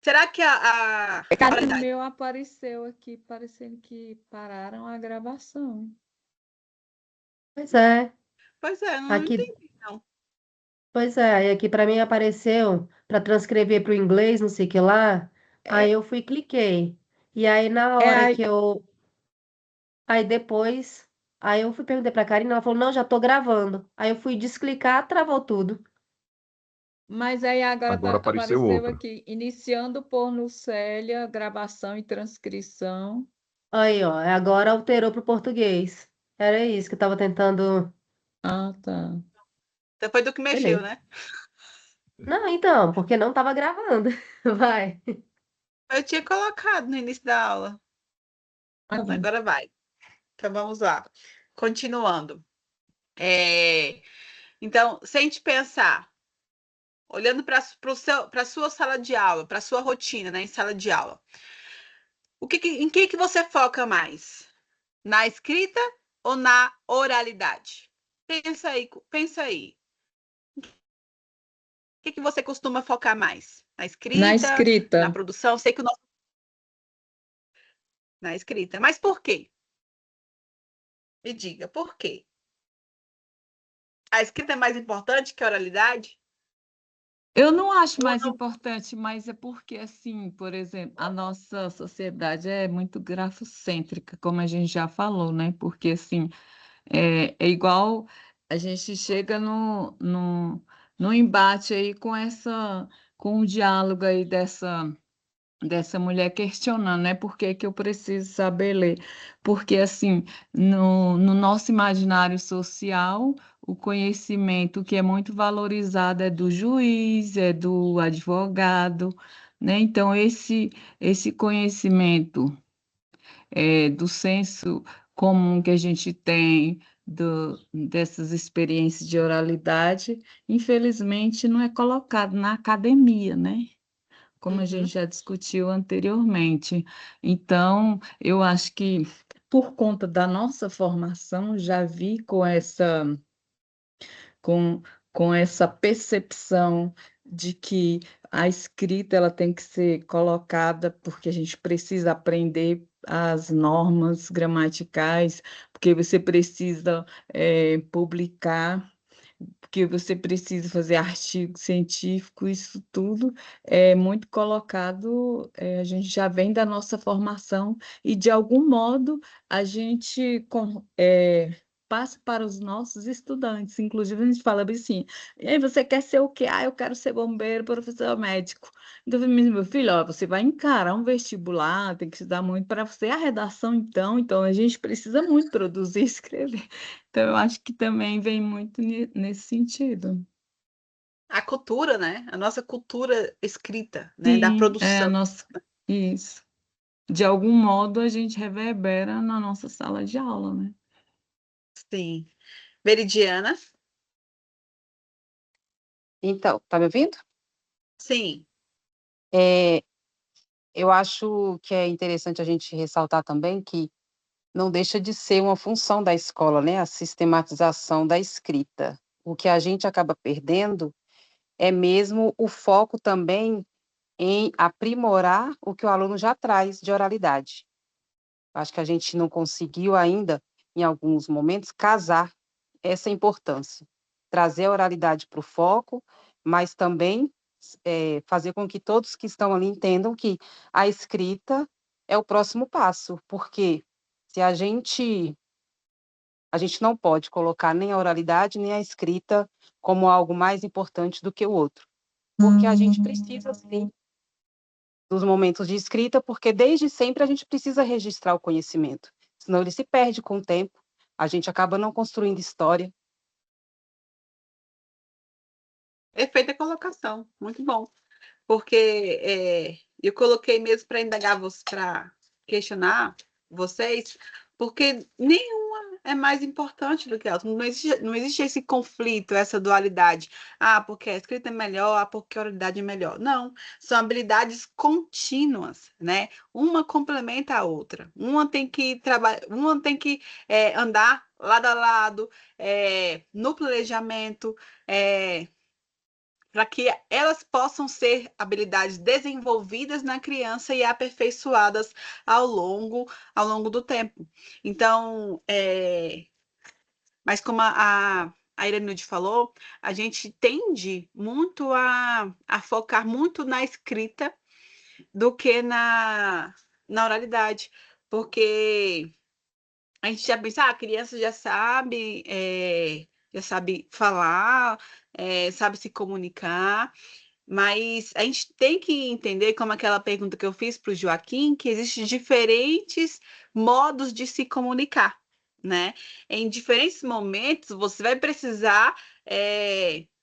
Será que a O oralidade... meu apareceu aqui, parecendo que pararam a gravação. Pois é, Pois é, não aqui, entendi, não. pois é, aí aqui para mim apareceu para transcrever para o inglês, não sei o que lá. Aí É, eu fui e cliquei. E aí na é hora aí, que eu, aí depois, aí eu fui perguntar para a Karina, ela falou: "Não, já tô gravando". Aí eu fui desclicar, travou tudo. mas aí agora Agora apareceu apareceu outra. aqui, iniciando por Nucélia, gravação e transcrição. Aí, ó, agora alterou para o português. Era isso que eu tava tentando. Ah, tá. Depois do que mexeu, Beleza. né? Não, então, porque não tava gravando. Vai. Eu tinha colocado no início da aula. Ah, tá. Agora vai. Então vamos lá. Continuando. Então, se a gente pensar, olhando para a sua sala de aula, para a sua rotina, né, em sala de aula, em que você foca mais? Na escrita ou na oralidade? Pensa aí, pensa aí. O que você costuma focar mais? Na Na escrita, na escrita. produção? Sei que o nosso... Na escrita. Mas por quê? Me diga, por quê? A escrita é mais importante que a oralidade? Eu não acho Ou mais não? importante, mas é porque, assim, por exemplo, a nossa sociedade é muito grafocêntrica, como a gente já falou, né? Porque, assim, é igual a gente chega no embate aí com o diálogo aí dessa mulher questionando, né? Por que que eu preciso saber ler? Porque, assim, no nosso imaginário social, o conhecimento que é muito valorizado é do juiz, é do advogado, né? Então, esse conhecimento do senso comum que a gente tem, dessas experiências de oralidade, infelizmente, não é colocado na academia, né? Como a gente Uhum. já discutiu anteriormente. Então, eu acho que, por conta da nossa formação, já vi com, com essa percepção de que a escrita ela tem que ser colocada porque a gente precisa aprender as normas gramaticais, porque você precisa publicar, porque você precisa fazer artigo científico, isso tudo é muito colocado, a gente já vem da nossa formação e, de algum modo, a gente passa para os nossos estudantes. Inclusive, a gente fala bem assim, e aí, você quer ser o quê? Ah, eu quero ser bombeiro, professor médico. Então, eu falei, meu filho, ó, você vai encarar um vestibular, tem que estudar muito para você. A redação, então a gente precisa muito produzir e escrever. Então, eu acho que também vem muito nesse sentido. A cultura, né? A nossa cultura escrita, né? Da Sim, é a produção. nossa. Isso. De algum modo, a gente reverbera na nossa sala de aula, né? Sim. Veridiana? Então, tá me ouvindo? Sim. É, eu acho que é interessante a gente ressaltar também que não deixa de ser uma função da escola, né? A sistematização da escrita. O que a gente acaba perdendo é mesmo o foco também em aprimorar o que o aluno já traz de oralidade. Acho que a gente não conseguiu ainda, em alguns momentos, casar essa importância. Trazer a oralidade para o foco, mas também fazer com que todos que estão ali entendam que a escrita é o próximo passo, porque se a gente não pode colocar nem a oralidade nem a escrita como algo mais importante do que o outro, porque a gente precisa sim dos momentos de escrita, porque desde sempre a gente precisa registrar o conhecimento, senão ele se perde com o tempo, a gente acaba não construindo história. Perfeita colocação. Muito bom. Porque eu coloquei mesmo para indagar, para questionar vocês, porque nenhuma é mais importante do que a outra. Não existe esse conflito, essa dualidade. Ah, porque a escrita é melhor, ah, porque a oralidade é melhor. Não, são habilidades contínuas, né? Uma complementa a outra. Uma tem que trabalhar, uma tem que andar lado a lado, no planejamento, para que elas possam ser habilidades desenvolvidas na criança e aperfeiçoadas ao longo do tempo. Então, mas como a Irenude falou, a gente tende muito a focar muito na escrita do que na oralidade, porque a gente já pensa, a criança já sabe falar, sabe se comunicar, mas a gente tem que entender, como aquela pergunta que eu fiz para o Joaquim, que existem diferentes modos de se comunicar, né? Em diferentes momentos, você vai precisar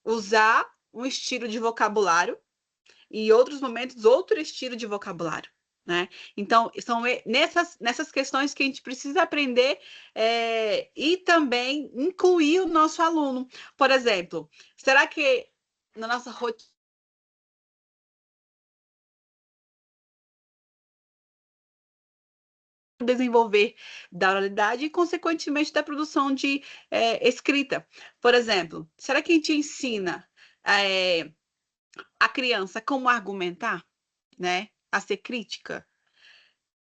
usar um estilo de vocabulário e em outros momentos, outro estilo de vocabulário. Né? Então, são nessas questões que a gente precisa aprender e também incluir o nosso aluno. Por exemplo, será que na nossa rotina desenvolver da oralidade e, consequentemente, da produção de escrita? Por exemplo, será que a gente ensina a criança como argumentar, né? A ser crítica?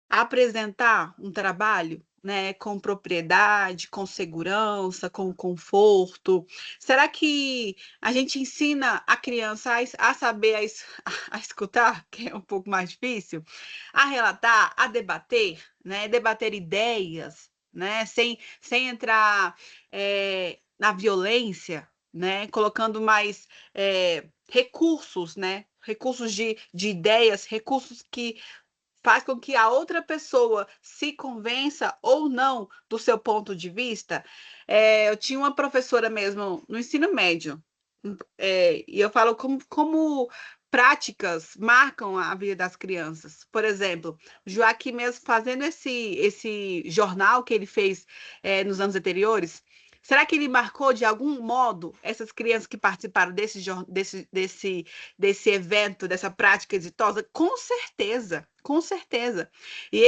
Apresentar um trabalho, né, com propriedade, com segurança, com conforto? Será que a gente ensina a criança a saber a escutar, que é um pouco mais difícil, a relatar, a debater, né, debater ideias, né, sem entrar na violência, né, colocando mais recursos, né, recursos de ideias, recursos que faz com que a outra pessoa se convença ou não do seu ponto de vista. Eu tinha uma professora mesmo no ensino médio, e eu falo como práticas marcam a vida das crianças. Por exemplo, o Joaquim mesmo fazendo esse jornal que ele fez nos anos anteriores. Será que ele marcou de algum modo essas crianças que participaram desse evento, dessa prática exitosa? Com certeza, com certeza. E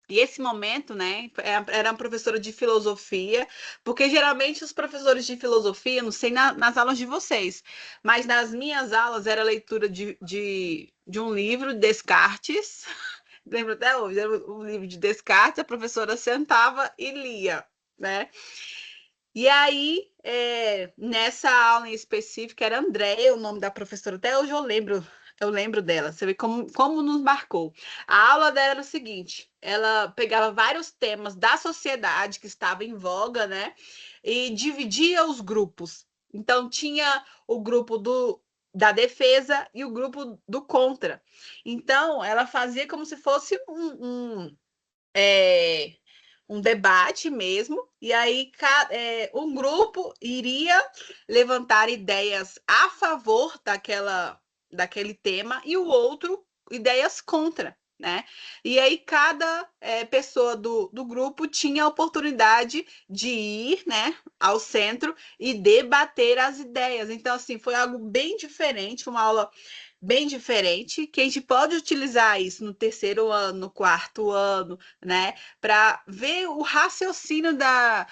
esse momento, né, era uma professora de filosofia, porque geralmente os professores de filosofia, não sei nas aulas de vocês, mas nas minhas aulas era leitura de um livro, Descartes, lembro até hoje, era um livro de Descartes, a professora sentava e lia, né? E aí, nessa aula em específico, era Andréia, o nome da professora, até hoje eu lembro dela, você vê como nos marcou. A aula dela era o seguinte: ela pegava vários temas da sociedade que estava em voga, né? E dividia os grupos. Então, tinha o grupo da defesa e o grupo do contra. Então, ela fazia como se fosse um debate mesmo, e aí um grupo iria levantar ideias a favor daquele tema e o outro ideias contra, né? E aí cada pessoa do grupo tinha a oportunidade de ir, né, ao centro e debater as ideias. Então, assim, foi algo bem diferente, uma aula bem diferente, que a gente pode utilizar isso no terceiro ano, no quarto ano, né? Para ver o raciocínio da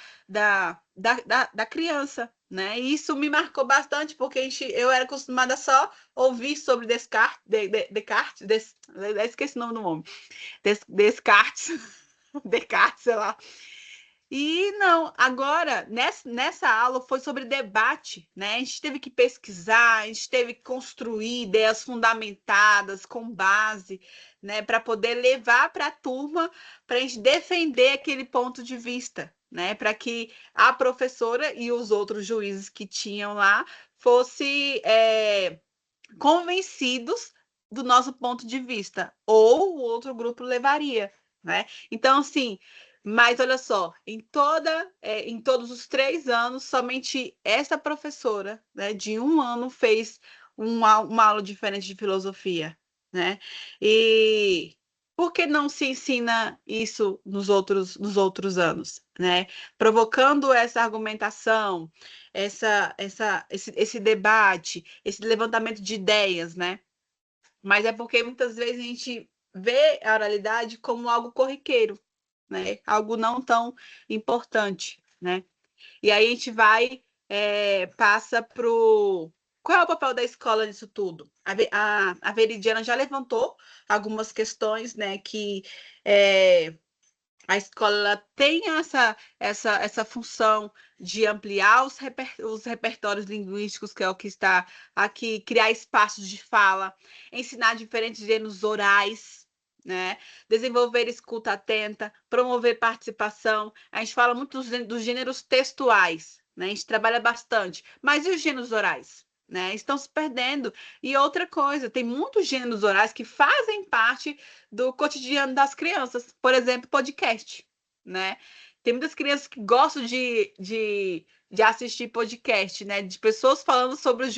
criança, né? E isso me marcou bastante, porque eu era acostumada só a ouvir sobre Descartes, esqueci o nome do homem, Descartes, Descartes, sei lá. E não, agora, nessa aula foi sobre debate, né? A gente teve que pesquisar, a gente teve que construir ideias fundamentadas, com base, né? Para poder levar para a turma, para a gente defender aquele ponto de vista, né? Para que a professora e os outros juízes que tinham lá fossem convencidos do nosso ponto de vista, ou o outro grupo levaria, né? Então, assim, mas olha só, em todos os 3 anos, somente essa professora, né, de um ano fez uma aula diferente de filosofia, né? E por que não se ensina isso nos outros anos, né? Provocando essa argumentação, esse debate, esse levantamento de ideias, né? Mas é porque muitas vezes a gente vê a oralidade como algo corriqueiro, né? Algo não tão importante, né? E aí a gente vai passa para o... Qual é o papel da escola nisso tudo? A Veridiana já levantou algumas questões, né, que a escola ela tem essa função de ampliar os repertórios linguísticos, que é o que está aqui, criar espaços de fala, ensinar diferentes gêneros orais, né? Desenvolver escuta atenta, promover participação. A gente fala muito dos gêneros textuais, né? A gente trabalha bastante. Mas e os gêneros orais? Né? Estão se perdendo. E outra coisa, tem muitos gêneros orais que fazem parte do cotidiano das crianças. Por exemplo, podcast, né? Tem muitas crianças que gostam de assistir podcast, né? De pessoas falando sobre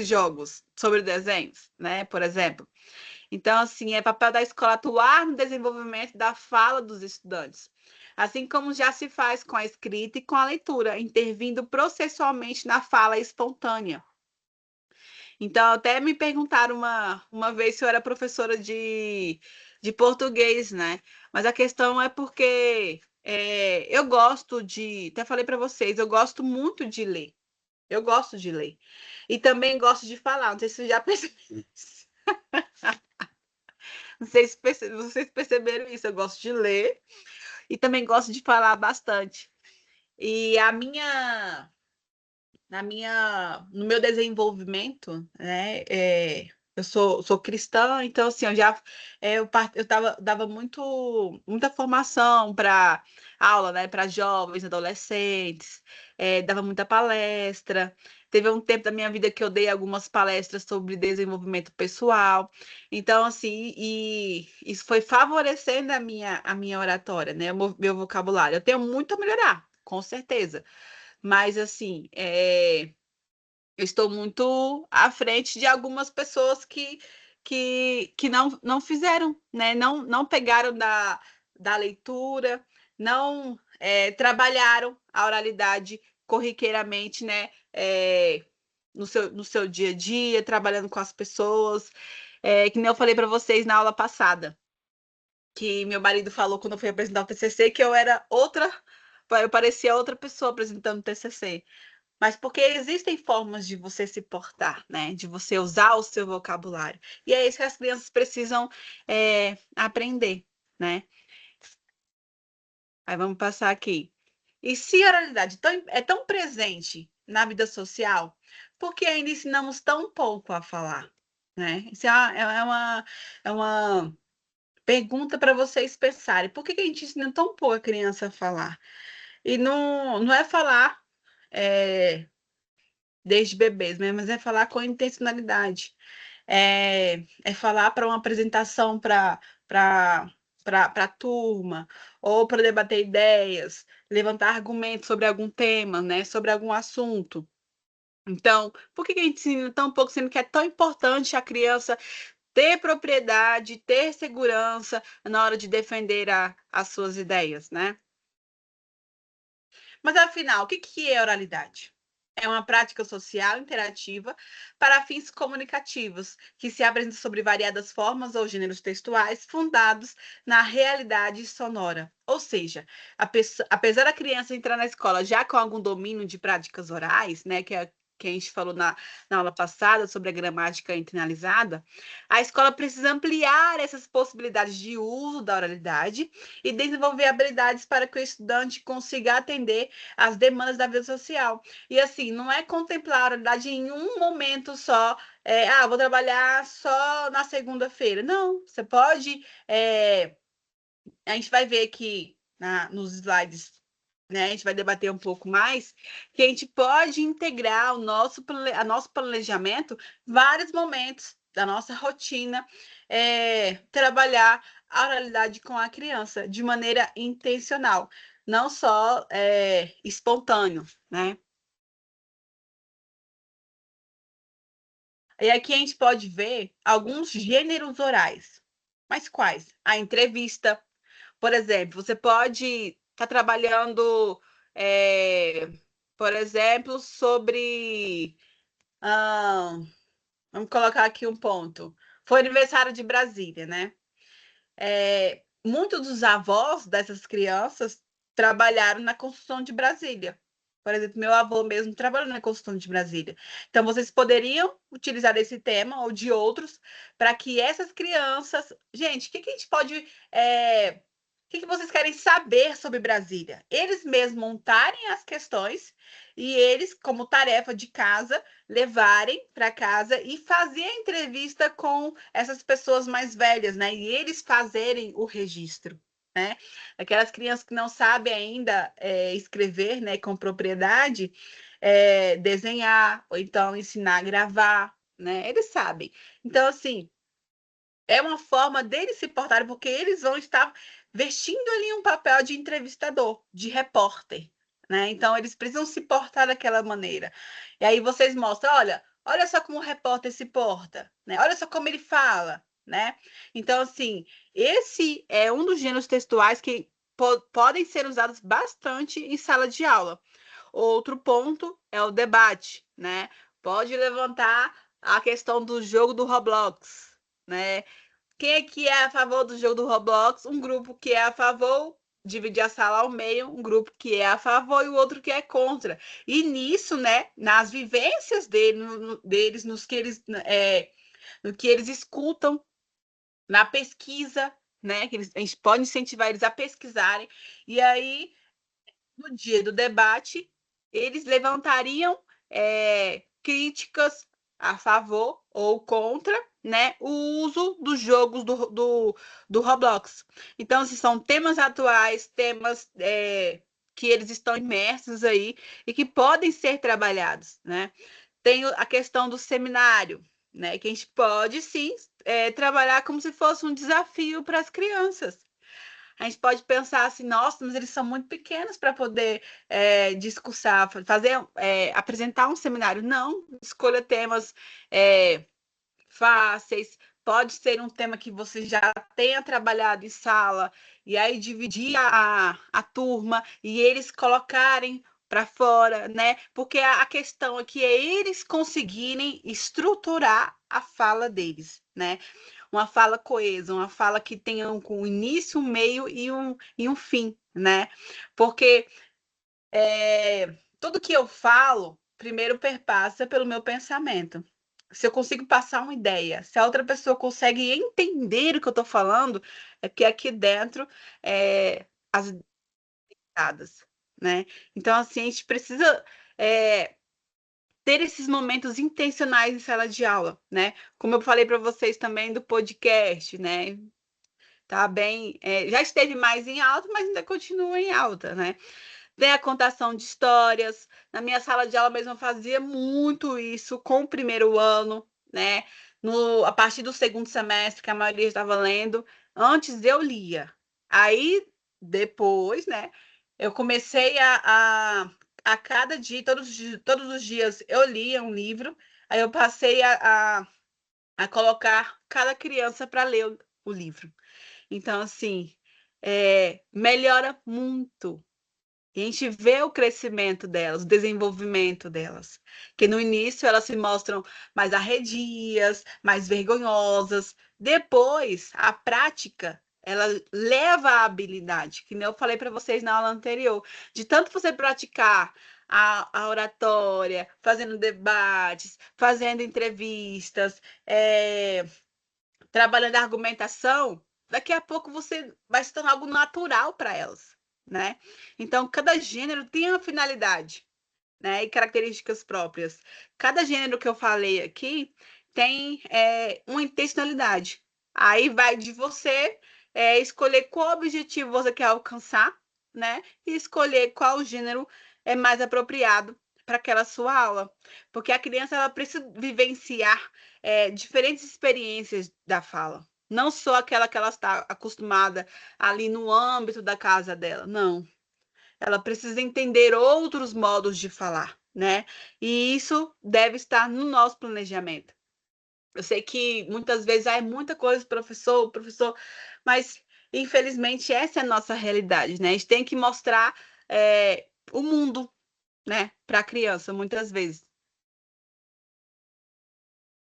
jogos, sobre desenhos, né? Por exemplo. Então, assim, é papel da escola atuar no desenvolvimento da fala dos estudantes. Assim como já se faz com a escrita e com a leitura, intervindo processualmente na fala espontânea. Então, até me perguntaram uma vez se eu era professora de português, né? Mas a questão é porque eu gosto de... Até falei para vocês, eu gosto muito de ler. Eu gosto de ler. E também gosto de falar. Não sei se vocês já perceberam isso. Não sei se vocês perceberam isso. Eu gosto de ler e também gosto de falar bastante. E no meu desenvolvimento, né, eu sou cristã, então assim, dava muita formação para aula, né, para jovens, adolescentes, dava muita palestra. Teve um tempo da minha vida que eu dei algumas palestras sobre desenvolvimento pessoal. Então, assim, e isso foi favorecendo a minha oratória, né, o meu vocabulário. Eu tenho muito a melhorar, com certeza. Mas, assim, eu estou muito à frente de algumas pessoas que não fizeram, né? Não pegaram da leitura, não trabalharam a oralidade corriqueiramente, né? No seu dia a dia, trabalhando com as pessoas. Que nem eu falei para vocês na aula passada, que meu marido falou quando eu fui apresentar o TCC que eu parecia outra pessoa apresentando o TCC. Mas porque existem formas de você se portar, né? De você usar o seu vocabulário. E é isso que as crianças precisam aprender, né? Aí vamos passar aqui. E se a oralidade é tão presente na vida social, por que ainda ensinamos tão pouco a falar? Né? Isso é uma pergunta para vocês pensarem. Por que a gente ensina tão pouco a criança a falar? E não é falar desde bebês, né? Mas é falar com intencionalidade. É falar para uma apresentação para a turma, ou para debater ideias, levantar argumentos sobre algum tema, né? Sobre algum assunto. Então, por que a gente ensina tão pouco, sendo que é tão importante a criança ter propriedade, ter segurança na hora de defender as suas ideias, né? Mas, afinal, o que é oralidade? É uma prática social interativa para fins comunicativos, que se apresenta sobre variadas formas ou gêneros textuais fundados na realidade sonora. Ou seja, apesar da criança entrar na escola já com algum domínio de práticas orais, né, que a gente falou na aula passada sobre a gramática internalizada, a escola precisa ampliar essas possibilidades de uso da oralidade e desenvolver habilidades para que o estudante consiga atender às demandas da vida social. E assim, não é contemplar a oralidade em um momento só, vou trabalhar só na segunda-feira. Não, você pode. A gente vai ver aqui nos slides, né? A gente vai debater um pouco mais, que a gente pode integrar a nosso planejamento vários momentos da nossa rotina, trabalhar a oralidade com a criança de maneira intencional, não só espontâneo, né? E aqui a gente pode ver alguns gêneros orais. Mas quais? A entrevista, por exemplo, você pode estar trabalhando, por exemplo, sobre. Vamos colocar aqui um ponto. Foi aniversário de Brasília, né? Muitos dos avós dessas crianças trabalharam na construção de Brasília, Por exemplo, meu avô mesmo trabalhou na construção de Brasília. Então, vocês poderiam utilizar desse tema ou de outros para que essas crianças... Gente, o que a gente pode... O que vocês querem saber sobre Brasília? Eles mesmos montarem as questões e eles, como tarefa de casa, levarem para casa e fazer a entrevista com essas pessoas mais velhas, né? E eles fazerem o registro, né? Aquelas crianças que não sabem ainda escrever, né, com propriedade, desenhar, ou então ensinar a gravar, né? Eles sabem. Então, assim, é uma forma deles se portarem, porque eles vão estar vestindo ali um papel de entrevistador, de repórter, né? Então, eles precisam se portar daquela maneira. E aí vocês mostram, olha só como o repórter se porta, né? Olha só como ele fala, né? Então, assim, esse é um dos gêneros textuais que podem ser usados bastante em sala de aula. Outro ponto é o debate, né? Pode levantar a questão do jogo do Roblox, né? Quem é que é a favor do jogo do Roblox? Um grupo que é a favor, dividir a sala ao meio, um grupo que é a favor e o outro que é contra. E nisso, né, nas vivências deles, no que eles escutam, na pesquisa, né, a gente pode incentivar eles a pesquisarem. E aí, no dia do debate, eles levantariam críticas a favor ou contra, né, o uso dos jogos do Roblox. Então, se são temas atuais, temas que eles estão imersos aí e que podem ser trabalhados, né? Tem a questão do seminário, né, que a gente pode, sim, trabalhar como se fosse um desafio para as crianças. A gente pode pensar assim, nossa, mas eles são muito pequenos para poder discursar, apresentar um seminário. Não, escolha temas fáceis, pode ser um tema que você já tenha trabalhado em sala, e aí dividir a turma e eles colocarem para fora, né? Porque a questão aqui é eles conseguirem estruturar a fala deles, né? Uma fala coesa, uma fala que tenha um início, um meio e um fim, né? Porque tudo que eu falo, primeiro perpassa pelo meu pensamento. Se eu consigo passar uma ideia, se a outra pessoa consegue entender o que eu estou falando, é porque aqui dentro as dadas, né? Então, assim, a gente precisa ter esses momentos intencionais em sala de aula, né? Como eu falei para vocês também do podcast, né? Tá bem, já esteve mais em alta, mas ainda continua em alta, né? Tem a contação de histórias. Na minha sala de aula mesmo eu fazia muito isso com o primeiro ano, né? A partir do segundo semestre, que a maioria estava lendo, antes eu lia. Aí, depois, né, eu comecei a cada dia, todos os dias, eu lia um livro, aí eu passei a colocar cada criança para ler o livro. Então, assim, melhora muito. E a gente vê o crescimento delas, o desenvolvimento delas. Que no início elas se mostram mais arredias, mais vergonhosas. Depois, a prática, ela leva à habilidade, que nem eu falei para vocês na aula anterior. De tanto você praticar a oratória, fazendo debates, fazendo entrevistas, trabalhando a argumentação, daqui a pouco você vai se tornar algo natural para elas, né? Então, cada gênero tem uma finalidade, né? E características próprias. Cada gênero que eu falei aqui tem uma intencionalidade. Aí vai de você escolher qual objetivo você quer alcançar, né? E escolher qual gênero é mais apropriado para aquela sua aula. Porque a criança ela precisa vivenciar diferentes experiências da fala. Não só aquela que ela está acostumada ali no âmbito da casa dela, não. Ela precisa entender outros modos de falar, né? E isso deve estar no nosso planejamento. Eu sei que muitas vezes é muita coisa, professor, mas infelizmente essa é a nossa realidade, né? A gente tem que mostrar o mundo, né, para a criança, muitas vezes.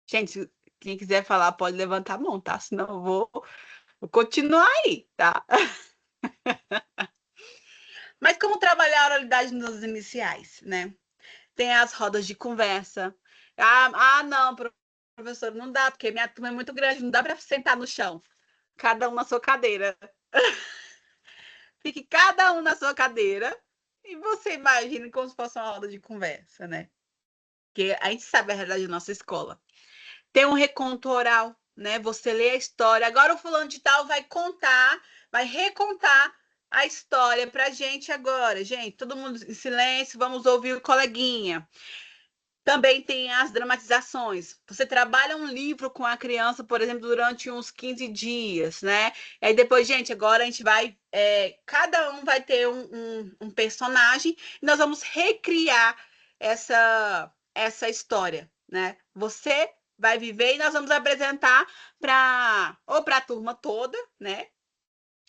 Gente, quem quiser falar pode levantar a mão, tá? Senão eu vou continuar aí, tá? Mas como trabalhar a oralidade nos iniciais, né? Tem as rodas de conversa. Não, professor, não dá, porque minha turma é muito grande, não dá para sentar no chão. Cada um na sua cadeira. Fique cada um na sua cadeira e você imagine como se fosse uma roda de conversa, né? Porque a gente sabe a realidade da nossa escola. Tem um reconto oral, né? Você lê a história. Agora o fulano de tal vai contar, vai recontar a história pra gente agora. Gente, todo mundo em silêncio, vamos ouvir o coleguinha. Também tem as dramatizações. Você trabalha um livro com a criança, por exemplo, durante uns 15 dias, né? Aí depois, gente, agora a gente vai. Cada um vai ter um personagem e nós vamos recriar essa história, né? Você vai viver e nós vamos apresentar ou para a turma toda, né?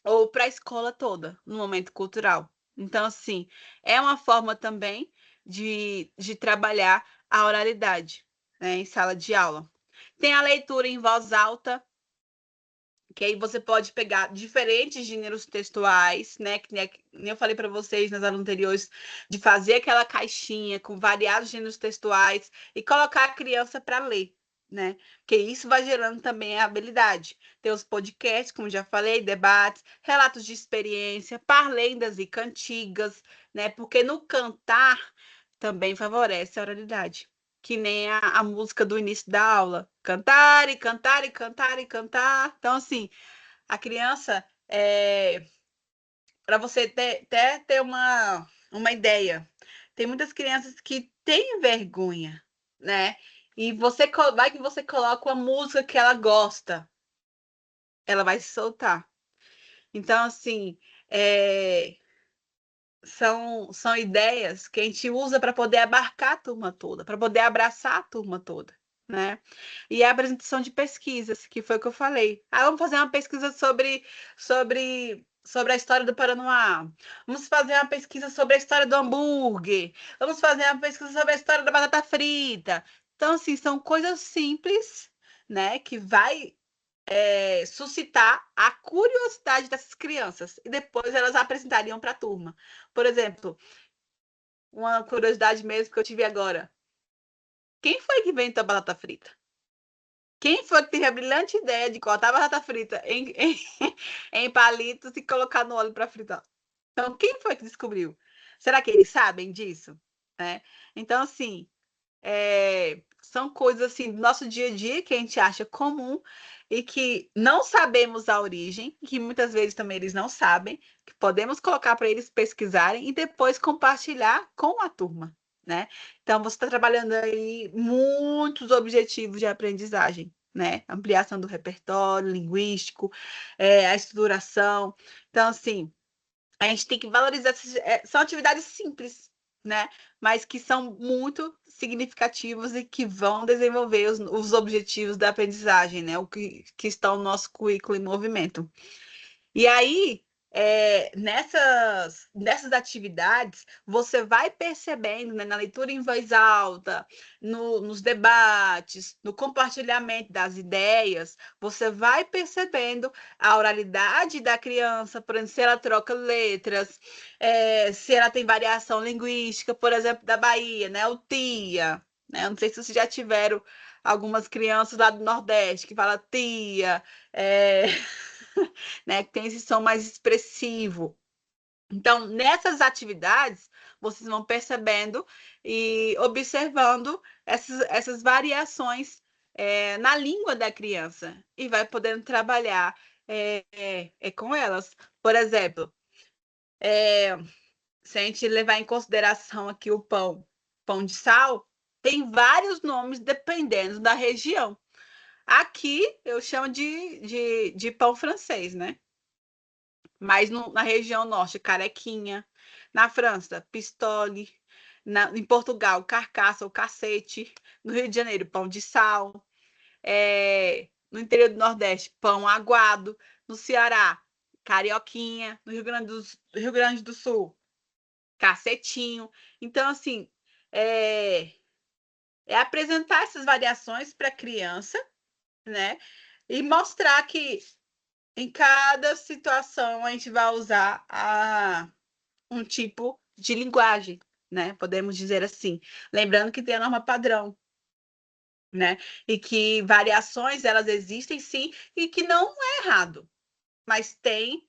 Ou para a escola toda, no momento cultural. Então, assim, é uma forma também de trabalhar a oralidade, né, em sala de aula. Tem a leitura em voz alta, que aí você pode pegar diferentes gêneros textuais, né? Que nem eu falei para vocês nas aulas anteriores, de fazer aquela caixinha com variados gêneros textuais e colocar a criança para ler, né? Porque isso vai gerando também a habilidade. Tem os podcasts, como já falei, debates, relatos de experiência, parlendas e cantigas, né? Porque no cantar também favorece a oralidade. Que nem a música do início da aula. Cantar e cantar e cantar e cantar. Então, assim, a criança, para você ter uma ideia, tem muitas crianças que têm vergonha, né? E vai que você coloca uma música que ela gosta, ela vai se soltar. Então, assim, são ideias que a gente usa para poder abarcar a turma toda, para poder abraçar a turma toda, né? E a apresentação de pesquisas, que foi o que eu falei. Vamos fazer uma pesquisa sobre a história do Paranoá. Vamos fazer uma pesquisa sobre a história do hambúrguer. Vamos fazer uma pesquisa sobre a história da batata frita. Então, assim, são coisas simples, né? Que vai suscitar a curiosidade dessas crianças e depois elas apresentariam para a turma. Por exemplo, uma curiosidade mesmo que eu tive agora. Quem foi que inventou a batata frita? Quem foi que teve a brilhante ideia de cortar a batata frita em palitos e colocar no óleo para fritar? Então, quem foi que descobriu? Será que eles sabem disso? Né? Então, assim, são coisas assim do nosso dia a dia que a gente acha comum e que não sabemos a origem, que muitas vezes também eles não sabem, que podemos colocar para eles pesquisarem e depois compartilhar com a turma, né? Então você está trabalhando aí muitos objetivos de aprendizagem, né? Ampliação do repertório linguístico, a estruturação. Então, assim, a gente tem que valorizar. São atividades simples, né? Mas que são muito significativas e que vão desenvolver os objetivos da aprendizagem, né? O que estão no nosso currículo em movimento. E aí, nessas atividades, você vai percebendo, né, na leitura em voz alta, nos debates, no compartilhamento das ideias, você vai percebendo a oralidade da criança, por exemplo, se ela troca letras, se ela tem variação linguística, por exemplo, da Bahia, né, o tia, né? Eu não sei se vocês já tiveram algumas crianças lá do Nordeste que falam tia, né, que tem esse som mais expressivo. Então, nessas atividades, vocês vão percebendo e observando essas variações na língua da criança e vai podendo trabalhar com elas. Por exemplo, se a gente levar em consideração aqui o pão de sal, tem vários nomes dependendo da região. Aqui eu chamo de pão francês, né? Mas na região norte, carequinha. Na França, pistole. Em Portugal, carcaça ou cacete. No Rio de Janeiro, pão de sal. No interior do Nordeste, pão aguado. No Ceará, carioquinha. No Rio Grande do Sul, cacetinho. Então, assim, é apresentar essas variações para a criança, né? E mostrar que em cada situação a gente vai usar um tipo de linguagem, né? Podemos dizer assim. Lembrando que tem a norma padrão, né? E que variações, elas existem sim, e que não é errado, mas tem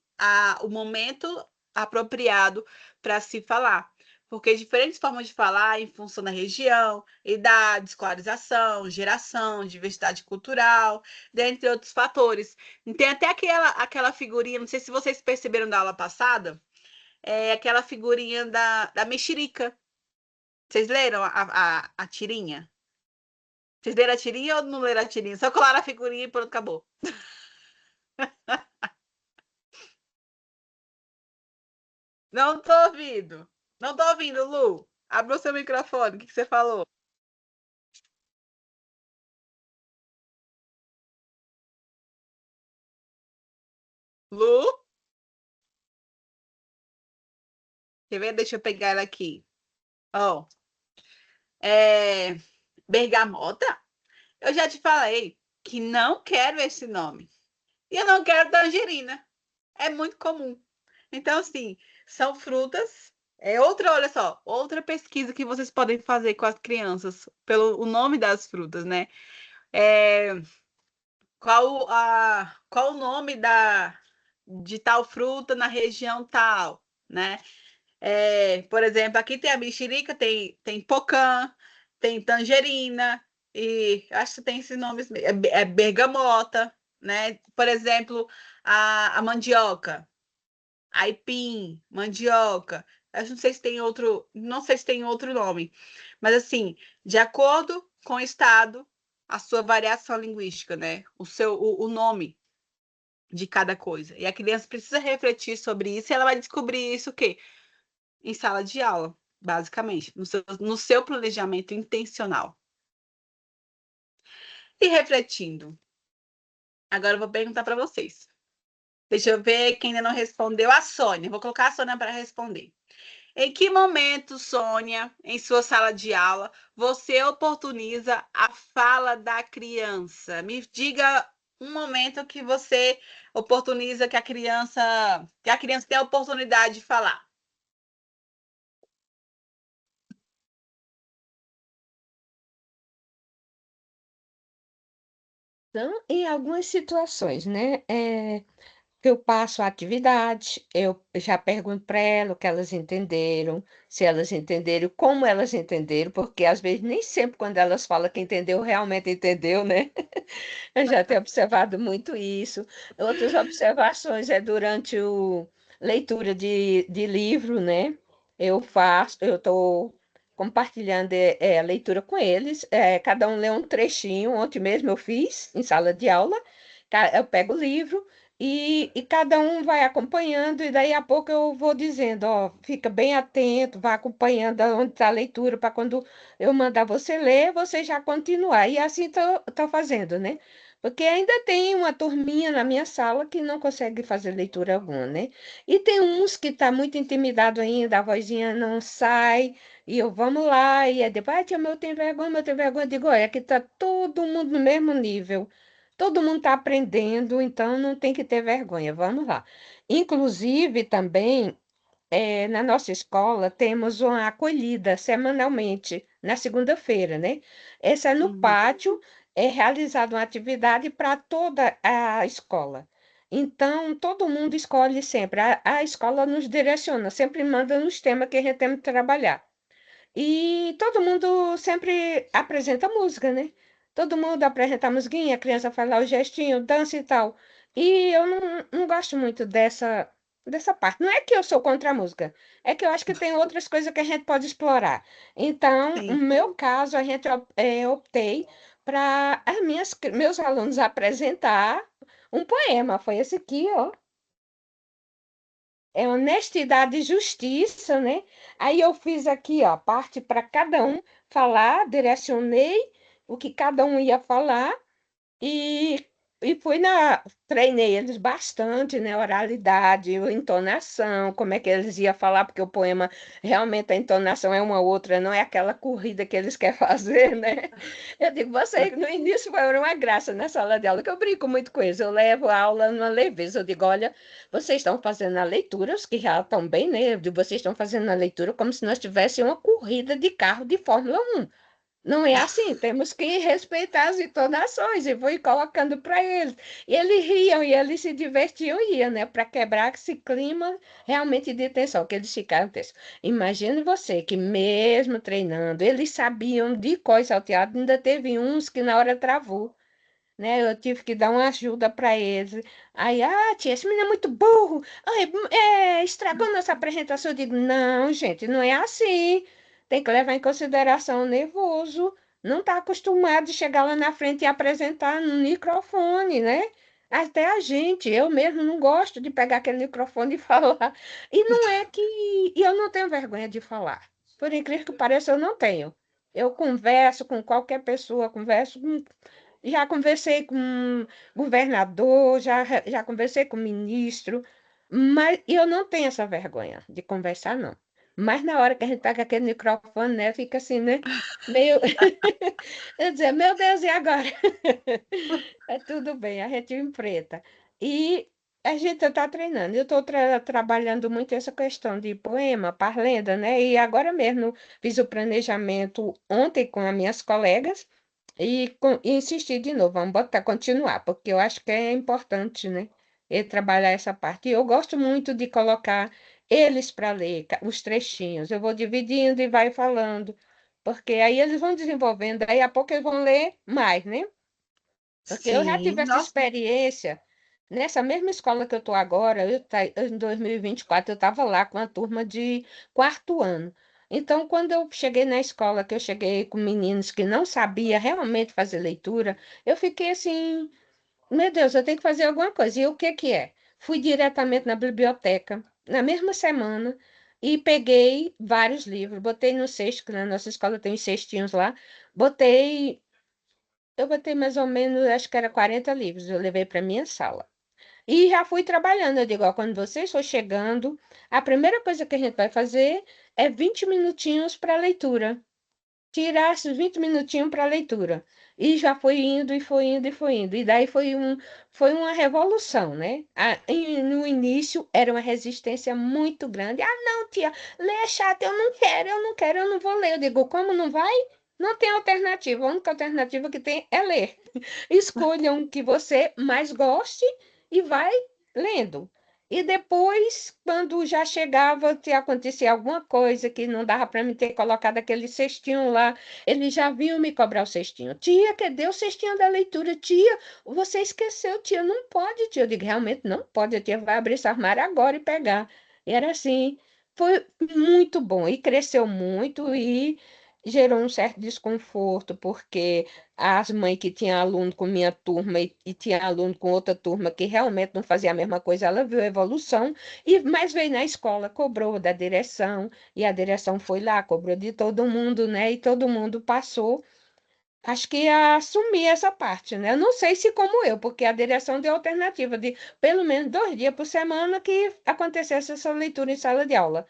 o momento apropriado para se falar. Porque diferentes formas de falar, em função da região, idade, escolarização, geração, diversidade cultural, dentre outros fatores. E tem até aquela figurinha, não sei se vocês perceberam da aula passada, aquela figurinha da mexerica. Vocês leram a tirinha? Vocês leram a tirinha ou não leram a tirinha? Só colaram a figurinha e pronto, acabou. Não tô ouvindo. Não tô ouvindo, Lu. Abre o seu microfone. O que você falou? Lu? Quer ver? Deixa eu pegar ela aqui. Ó. É... Bergamota? Eu já te falei que não quero esse nome. E eu não quero tangerina. É muito comum. Então, assim, são frutas. Olha só, outra pesquisa que vocês podem fazer com as crianças, pelo o nome das frutas, né? É, qual o nome de tal fruta na região tal, né? Por exemplo, aqui tem a mexerica, tem pocã, tem tangerina, e acho que tem esses nomes, bergamota, né? Por exemplo, a mandioca, aipim, mandioca. Eu não sei se tem outro, não sei se tem outro nome, mas assim, de acordo com o estado, a sua variação linguística, né? O nome de cada coisa. E a criança precisa refletir sobre isso e ela vai descobrir isso o quê? Em sala de aula, basicamente, no seu planejamento intencional. E refletindo, agora eu vou perguntar para vocês. Deixa eu ver quem ainda não respondeu. A Sônia. Vou colocar a Sônia para responder. Em que momento, Sônia, em sua sala de aula, você oportuniza a fala da criança? Me diga um momento que você oportuniza que a criança tenha a oportunidade de falar. Então, em algumas situações, né? Eu passo a atividade, eu já pergunto para ela o que elas entenderam, se elas entenderam, como elas entenderam, porque às vezes nem sempre quando elas falam que entendeu, realmente entendeu, né? Eu já tenho observado muito isso. Outras observações é durante o leitura de livro, né? Eu estou compartilhando a leitura com eles. Cada um lê um trechinho. Ontem mesmo eu fiz em sala de aula. Eu pego o livro e cada um vai acompanhando, e daí a pouco eu vou dizendo, ó, fica bem atento, vai acompanhando onde está a leitura, para quando eu mandar você ler, você já continuar. E assim estou fazendo, né? Porque ainda tem uma turminha na minha sala que não consegue fazer leitura alguma, né? E tem uns que tá muito intimidado ainda, a vozinha não sai, e eu, vamos lá, e é depois, tia, eu tenho vergonha, eu tenho vergonha. Eu digo, olha, aqui tá todo mundo no mesmo nível. Todo mundo está aprendendo, então não tem que ter vergonha. Vamos lá. Inclusive, também, na nossa escola, temos uma acolhida semanalmente, na segunda-feira, né? Essa é no Uhum. pátio, é realizada uma atividade para toda a escola. Então, todo mundo escolhe sempre. A escola nos direciona, sempre manda nos temas que a gente tem que trabalhar. E todo mundo sempre apresenta música, né? Todo mundo apresenta a musiquinha, a criança faz lá o gestinho, dança e tal. E eu não gosto muito dessa parte. Não é que eu sou contra a música, é que eu acho que tem outras coisas que a gente pode explorar. Então, no Sim. meu caso, optei para meus alunos apresentar um poema. Foi esse aqui, ó. É honestidade e justiça, né? Aí eu fiz aqui, ó, parte para cada um falar, direcionei o que cada um ia falar e, e treinei eles bastante, né? Oralidade, entonação, como é que eles iam falar, porque o poema, realmente a entonação é uma outra, não é aquela corrida que eles querem fazer, né? Eu digo, você, no início foi uma graça na sala de aula, que eu brinco muito com eles, eu levo a aula numa leveza, eu digo, olha, vocês estão fazendo a leitura, os que já estão bem, né? Eu digo, vocês estão fazendo a leitura como se nós tivéssemos uma corrida de carro de Fórmula 1. Não é assim, temos que respeitar as entonações e fui colocando para eles. E eles riam e eles se divertiam e riam, né? Para quebrar esse clima realmente de tensão, que eles ficaram tensos. Imagine você que mesmo treinando, eles sabiam de cor e salteado, ainda teve uns que na hora travou, né? Eu tive que dar uma ajuda para eles. Aí, tia, esse menino é muito burro. Ai, estragou nossa apresentação. Eu digo, não, gente, não é assim. Tem que levar em consideração o nervoso. Não está acostumado de chegar lá na frente e apresentar no microfone, né? Até a gente, eu mesmo não gosto de pegar aquele microfone e falar. E não é que. E eu não tenho vergonha de falar. Por incrível que pareça, eu não tenho. Eu converso com qualquer pessoa, converso com já conversei com governador, já conversei com ministro, mas eu não tenho essa vergonha de conversar, não. Mas na hora que a gente pega aquele microfone, né, fica assim, né, meio... Eu dizer, meu Deus, e agora? É tudo bem, a gente enfrenta. E a gente está treinando. Eu estou trabalhando muito essa questão de poema, parlenda, né? E agora mesmo fiz o planejamento ontem com as minhas colegas, e insistir de novo, vamos botar, continuar, porque eu acho que é importante, né? Trabalhar essa parte. E eu gosto muito de colocar eles para ler os trechinhos. Eu vou dividindo e vai falando, porque aí eles vão desenvolvendo, aí a pouco eles vão ler mais, né? Porque eu já Sim, tive essa nossa, experiência nessa mesma escola que eu estou agora, em 2024, eu estava lá com a turma de quarto ano. Então, quando eu cheguei na escola, que eu cheguei com meninos que não sabiam realmente fazer leitura, eu fiquei assim, meu Deus, eu tenho que fazer alguma coisa. E o que que é? Fui diretamente na biblioteca, na mesma semana, e peguei vários livros, botei no cesto, que na nossa escola tem os cestinhos lá, botei eu botei mais ou menos, acho que era 40 livros, eu levei para minha sala. E já fui trabalhando. Eu digo, ó, quando vocês for chegando, a primeira coisa que a gente vai fazer é 20 minutinhos para leitura. Tirar esses 20 minutinhos para leitura. E já foi indo, e foi indo, e foi indo. E daí foi uma revolução, né? No início era uma resistência muito grande. Ah, não, tia, ler é chato, eu não quero, eu não quero, eu não vou ler. Eu digo, como não vai? Não tem alternativa. A única alternativa que tem é ler. Escolha um que você mais goste e vai lendo. E depois, quando já chegava, se acontecia alguma coisa que não dava para me ter colocado aquele cestinho lá, eles já vinham me cobrar o cestinho. Tia, cadê o cestinho da leitura? Tia, você esqueceu, tia, não pode, tia. Eu digo, realmente não pode, a tia vai abrir esse armário agora e pegar. E era assim, foi muito bom e cresceu muito e gerou um certo desconforto, porque as mães que tinham aluno com minha turma e tinha aluno com outra turma que realmente não fazia a mesma coisa, ela viu a evolução, mas veio na escola, cobrou da direção, e a direção foi lá, cobrou de todo mundo, né? E todo mundo passou, acho que a assumir essa parte, né? Eu não sei se como eu, porque a direção deu alternativa de pelo menos 2 dias por semana que acontecesse essa leitura em sala de aula.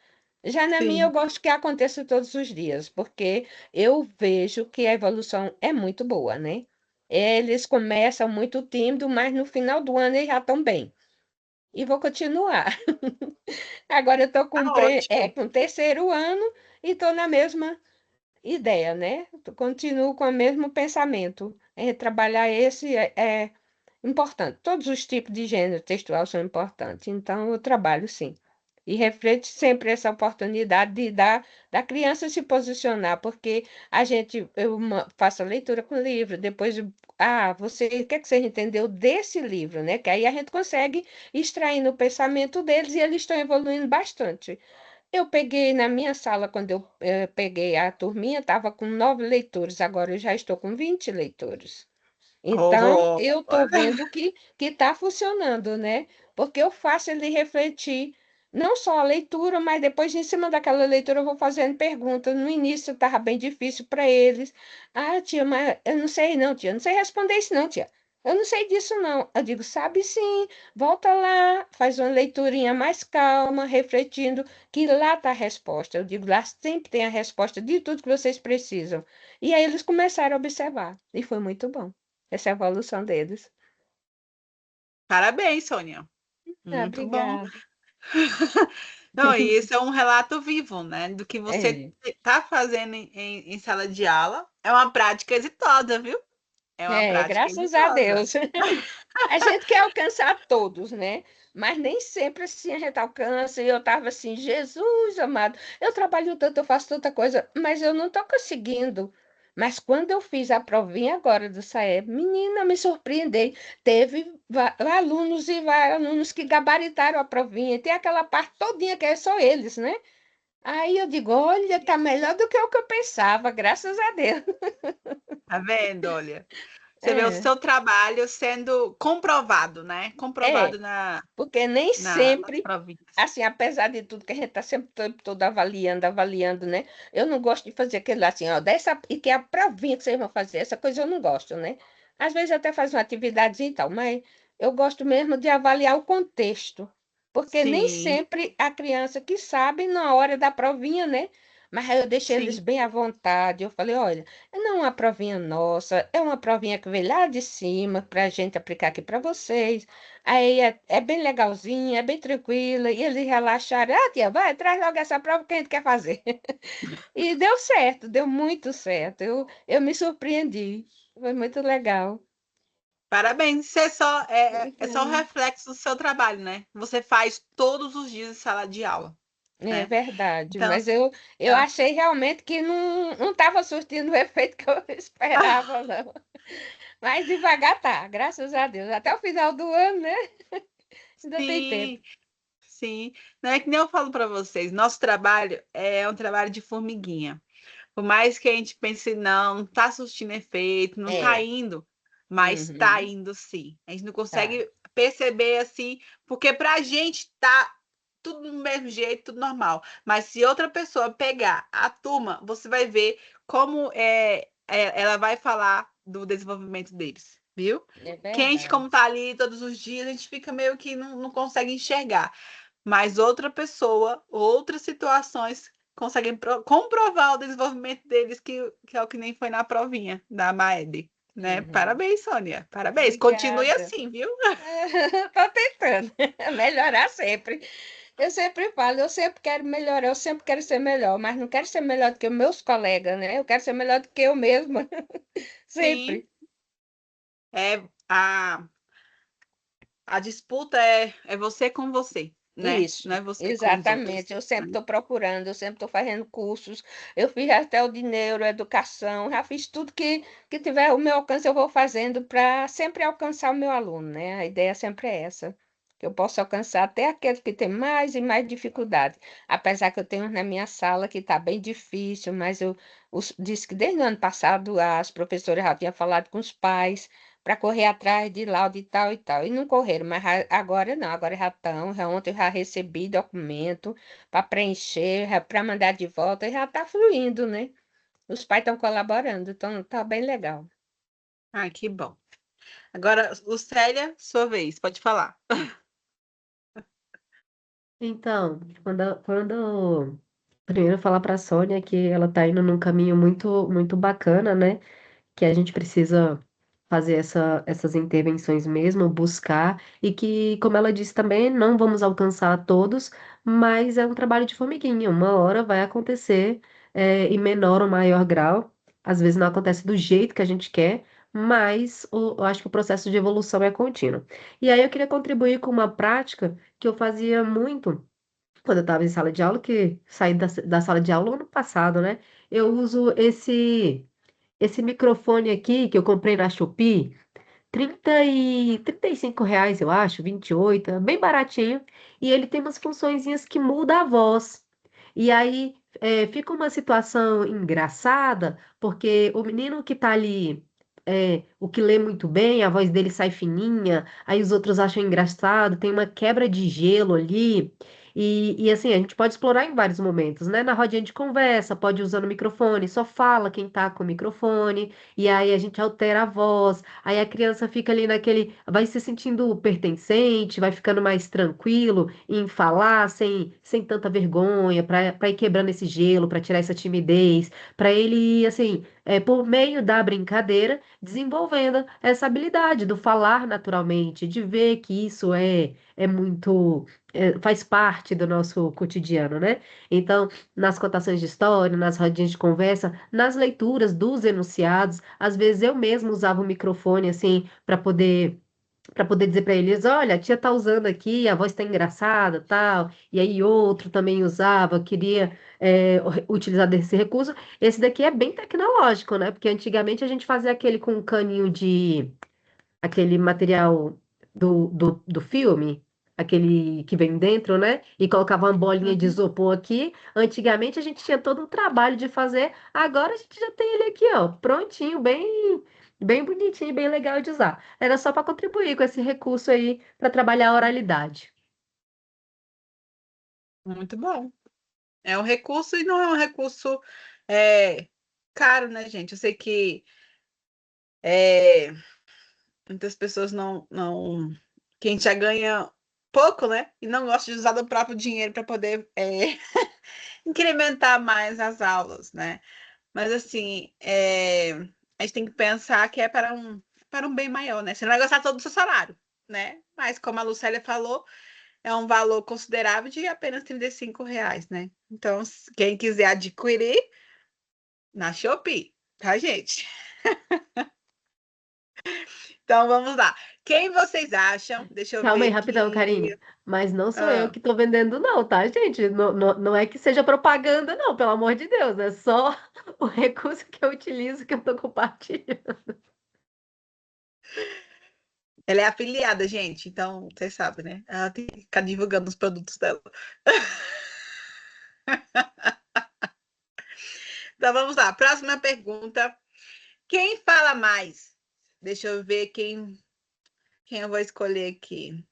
Já na minha, eu sim. gosto que aconteça todos os dias, porque eu vejo que a evolução é muito boa, né? Eles começam muito tímido, mas no final do ano eles já estão bem. E vou continuar. Agora eu estou Tá ótimo. com o terceiro ano e estou na mesma ideia, né? Continuo com o mesmo pensamento. Trabalhar esse é importante. Todos os tipos de gênero textual são importantes. Então, eu trabalho sim. E reflete sempre essa oportunidade de dar da criança se posicionar, porque faço a leitura com o livro, depois, o que é que você entendeu desse livro, né? Que aí a gente consegue extrair no pensamento deles e eles estão evoluindo bastante. Eu peguei na minha sala, quando eu peguei a turminha, estava com 9 leitores, agora eu já estou com 20 leitores. Então, Oh, eu estou vendo que está funcionando, né? Porque eu faço ele refletir, não só a leitura, mas depois, em cima daquela leitura, eu vou fazendo perguntas. No início estava bem difícil para eles. Ah, tia, mas eu não sei não, tia. Não sei responder isso não, tia. Eu não sei disso, não. Eu digo, sabe sim, volta lá, faz uma leiturinha mais calma, refletindo, que lá está a resposta. Eu digo, lá sempre tem a resposta de tudo que vocês precisam. E aí eles começaram a observar, e foi muito bom, essa evolução deles. Parabéns, Sônia. Ah, Muito bom. obrigada. Não, e isso é um relato vivo, né? Do que você É. está fazendo em sala de aula. É uma prática exitosa, viu? É uma É, prática graças a exitosa. Deus. A gente quer alcançar todos, né? Mas nem sempre assim a gente alcança. E eu estava assim, Jesus amado, eu trabalho tanto, eu faço tanta coisa, mas eu não estou conseguindo. Mas quando eu fiz a provinha agora do SAEB, menina, me surpreendei. Teve alunos e alunos que gabaritaram a provinha. Tem aquela parte todinha que é só eles, né? Aí eu digo, olha, tá melhor do que o que eu pensava, graças a Deus. Tá vendo? Olha. Você vê o É, seu trabalho sendo comprovado, né? é. Comprovado Porque nem nas sempre, províncias. assim, apesar de tudo que a gente está sempre o tempo todo avaliando, avaliando, né? Eu não gosto de fazer aquele lá assim, ó, dessa, e que é a provinha que vocês vão fazer, essa coisa eu não gosto, né? Às vezes até faz uma atividade e tal, mas eu gosto mesmo de avaliar o contexto, porque nem Sim, sempre a criança que sabe na hora da provinha, né? Mas aí eu deixei eles sim, bem à vontade. Eu falei, olha, não é uma provinha nossa, é uma provinha que veio lá de cima para a gente aplicar aqui para vocês. Aí é bem legalzinho, é bem tranquila, e eles relaxaram. Ah, tia, vai, traz logo essa prova que a gente quer fazer. E deu certo, deu muito certo. Eu me surpreendi. Foi muito legal. parabéns. Isso é só o Obrigada. reflexo do seu trabalho, né? Você faz todos os dias em sala de aula, É né? verdade, Então, mas eu então, achei realmente que não estava surtindo o efeito que eu esperava, não. Mas devagar tá, graças a Deus. Até o final do ano, né? Ainda tem tempo. sim, sim. Não é que nem eu falo para vocês, nosso trabalho é um trabalho de formiguinha. Por mais que a gente pense, não está surtindo efeito, não está É, indo, mas está uhum, indo sim. A gente não tá, consegue perceber assim, porque para a gente tá tudo do mesmo jeito, tudo normal. Mas se outra pessoa pegar a turma, você vai ver como ela vai falar do desenvolvimento deles, viu? é Que a gente, verdade. como tá ali todos os dias, a gente fica meio que não consegue enxergar. Mas outra pessoa, outras situações conseguem comprovar o desenvolvimento deles, que é o que nem foi na provinha da Maed, né? Uhum. Parabéns, Sônia. Parabéns. Continue Obrigada. assim, viu? Estou tentando melhorar sempre. Eu sempre falo, eu sempre quero melhorar, eu sempre quero ser melhor, mas não quero ser melhor do que os meus colegas, né? Eu quero ser melhor do que eu mesma, Sim, sempre. é a disputa é você com você, né? Não Isso, é você com os outros, exatamente. Eu sempre né? estou procurando, eu sempre estou fazendo cursos. Eu fiz até o de neuroeducação, já fiz tudo que tiver o meu alcance, eu vou fazendo para sempre alcançar o meu aluno, né? A ideia sempre é essa, que eu possa alcançar até aquele que tem mais e mais dificuldade. Apesar que eu tenho na minha sala que está bem difícil, mas disse que desde o ano passado as professoras já tinham falado com os pais para correr atrás de laudo e tal e tal. E não correram, mas agora não, agora já estão. Já ontem eu já recebi documento para preencher, para mandar de volta, e já está fluindo, né? Os pais estão colaborando, então tá bem legal. Ah, que bom. Agora, Lucélia, sua vez, pode falar. Então, quando primeiro falar para a Sônia que ela está indo num caminho muito bacana, né? Que a gente precisa fazer essas intervenções mesmo, buscar, e que, como ela disse também, não vamos alcançar todos, mas é um trabalho de formiguinha. Uma hora vai acontecer, em menor ou maior grau. Às vezes não acontece do jeito que a gente quer, mas eu acho que o processo de evolução é contínuo. E aí eu queria contribuir com uma prática que eu fazia muito quando eu estava em sala de aula, que saí da sala de aula ano passado, né? Eu uso esse microfone aqui que eu comprei na Shopee, 35 reais, eu acho, 28, é bem baratinho. E ele tem umas funçõezinhas que muda a voz. E aí fica uma situação engraçada, porque o menino que tá ali, o que lê muito bem, a voz dele sai fininha, aí os outros acham engraçado, tem uma quebra de gelo ali. E assim, a gente pode explorar em vários momentos, né? Na rodinha de conversa, pode ir usando o microfone, só fala quem tá com o microfone, e aí a gente altera a voz, aí a criança fica ali naquele, vai se sentindo pertencente, vai ficando mais tranquilo em falar sem tanta vergonha, para ir quebrando esse gelo, para tirar essa timidez, para ele, assim, por meio da brincadeira, desenvolvendo essa habilidade do falar naturalmente, de ver que isso é muito faz parte do nosso cotidiano, né? Então, nas contações de história, nas rodinhas de conversa, nas leituras dos enunciados, às vezes eu mesmo usava o microfone assim para poder dizer para eles, olha, a tia tá usando aqui, a voz tá engraçada, tal. E aí outro também usava, queria utilizar desse recurso. Esse daqui é bem tecnológico, né? Porque antigamente a gente fazia aquele com um caninho de aquele material do filme, aquele que vem dentro, né? E colocava uma bolinha de Uhum. isopor aqui. Antigamente a gente tinha todo um trabalho de fazer, agora a gente já tem ele aqui, ó, prontinho, bem bonitinho, bem legal de usar. Era só para contribuir com esse recurso aí para trabalhar a oralidade. Muito bom. É um recurso e não é um recurso é, caro, né, gente? Eu sei que é, muitas pessoas quem já ganha pouco, né? E não gosta de usar do próprio dinheiro para poder incrementar mais as aulas, né? Mas assim, a gente tem que pensar que é para um bem maior, né? Você não vai gastar todo o seu salário, né? Mas como a Lucélia falou, é um valor considerável de apenas R$ 35, né? Então, quem quiser adquirir, na Shopee, tá, gente? Então, vamos lá. Quem vocês acham? Deixa eu Calma aí, ver rapidão, aqui. Karine. Mas não sou eu Ah, que estou vendendo, não, tá, gente? Não, não, não é que seja propaganda, não, pelo amor de Deus. É só o recurso que eu utilizo que eu estou compartilhando. ela é afiliada, gente, então vocês sabem, né? Ela tem que ficar divulgando os produtos dela. Então, vamos lá. Próxima pergunta. Quem fala mais? Deixa eu ver quem eu vou escolher aqui.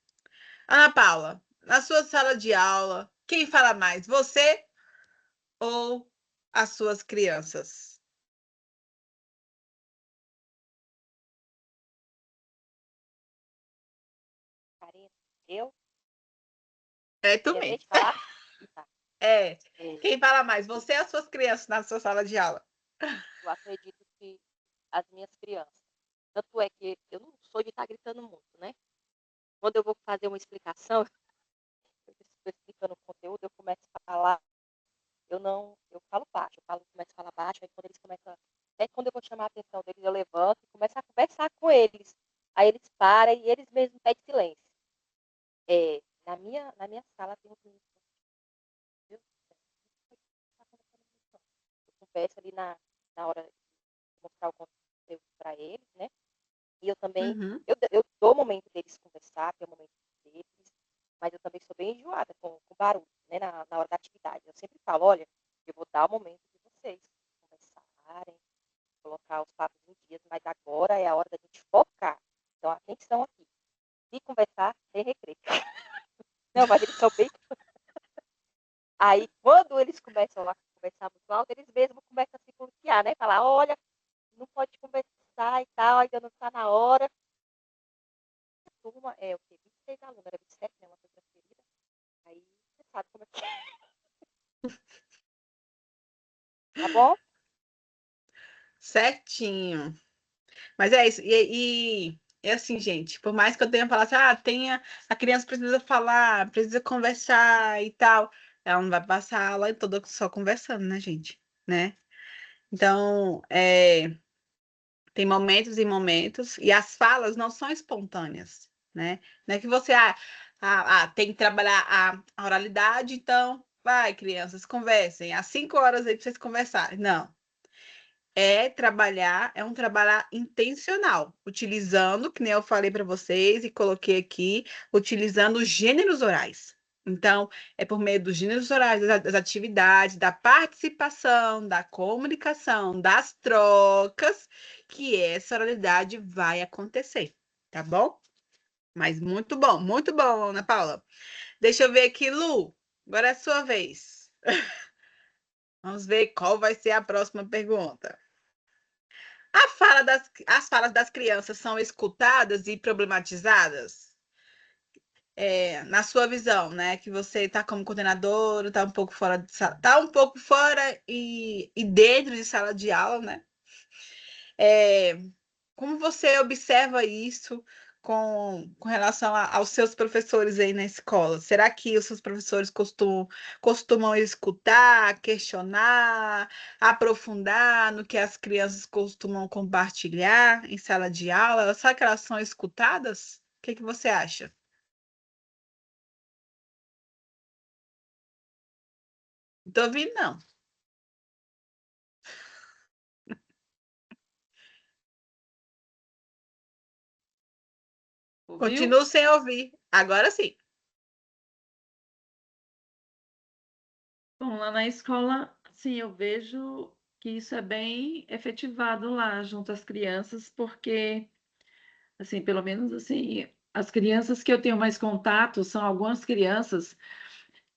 Ana Paula, na sua sala de aula, quem fala mais? Você ou as suas crianças? Karina, eu, É tu minha vez mesmo. de falar? Tá. É. É, Quem fala mais? Você ou as suas crianças na sua sala de aula? eu acredito que as minhas crianças. Tanto é que eu não sou de estar gritando muito, né? Quando eu vou fazer uma explicação, eu estou explicando o conteúdo, eu começo a falar, eu falo baixo, começo a falar baixo, aí quando eles começam, até quando eu vou chamar a atenção deles, eu levanto e começo a conversar com eles. Aí eles param e eles mesmos pedem silêncio. Na minha sala tem um menino, meu Deus do céu, não tá conversando muito, não. Eu converso ali na hora de mostrar o conteúdo para eles, né? E eu também, Uhum. eu dou o momento deles conversar, que é o momento deles, mas eu também sou bem enjoada com barulho, né, na hora da atividade. Eu sempre falo, olha, eu vou dar o momento de vocês conversarem, colocar os papos em dias, mas agora é a hora da gente focar. Então, atenção aqui. Se conversar, tem recreio. Não, mas eles são bem... Aí, quando eles começam a conversar muito alto, eles mesmos começam a se policiar, né? Falar, olha, não pode conversar e tal, ainda não está na hora. A turma é o quê? 26 alunos, era 27, né? Uma coisa transferida. Aí você sabe como é que é. Tá bom? Certinho. Mas é isso. É assim, gente, por mais que eu tenha falado assim, a criança precisa falar, precisa conversar e tal, ela não vai passar a aula toda só conversando, né, gente? Né? Então, tem momentos e momentos, e as falas não são espontâneas, né? Não é que você tem que trabalhar a oralidade, então vai, crianças, conversem, às 5 horas aí para vocês conversarem. Não. É um trabalhar intencional, utilizando, que nem eu falei para vocês e coloquei aqui, utilizando os gêneros orais. Então, é por meio dos gêneros orais, das atividades, da participação, da comunicação, das trocas, que essa oralidade vai acontecer, tá bom? Mas muito bom, Ana Paula. Deixa eu ver aqui, Lu. Agora é a sua vez. Vamos ver qual vai ser a próxima pergunta. As falas das crianças são escutadas e problematizadas? Na sua visão, né? Que você está como coordenador, está um pouco fora tá um pouco fora e dentro de sala de aula, né? Como você observa isso com relação aos seus professores aí na escola? Será que os seus professores costumam escutar, questionar, aprofundar no que as crianças costumam compartilhar em sala de aula? Será que elas são escutadas? O que você acha? Não tô ouvindo, não. Ouviu? Continuo sem ouvir. Agora sim. Bom, lá na escola, sim, eu vejo que isso é bem efetivado lá junto às crianças, porque, assim, pelo menos assim, as crianças que eu tenho mais contato são algumas crianças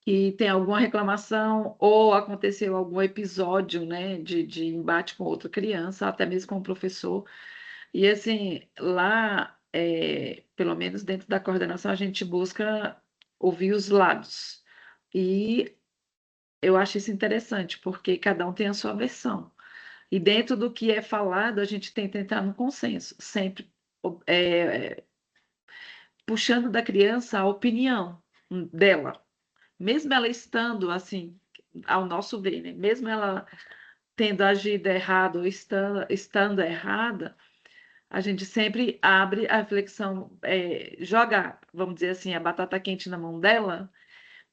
que têm alguma reclamação ou aconteceu algum episódio, né, de embate com outra criança, até mesmo com o professor. E, assim, lá, pelo menos dentro da coordenação, a gente busca ouvir os lados. E eu acho isso interessante, porque cada um tem a sua versão. E dentro do que é falado, a gente tenta entrar no consenso, sempre é, puxando da criança a opinião dela. Mesmo ela estando assim, ao nosso ver, né? Mesmo ela tendo agido errado ou estando errada, a gente sempre abre a reflexão, joga, vamos dizer assim, a batata quente na mão dela,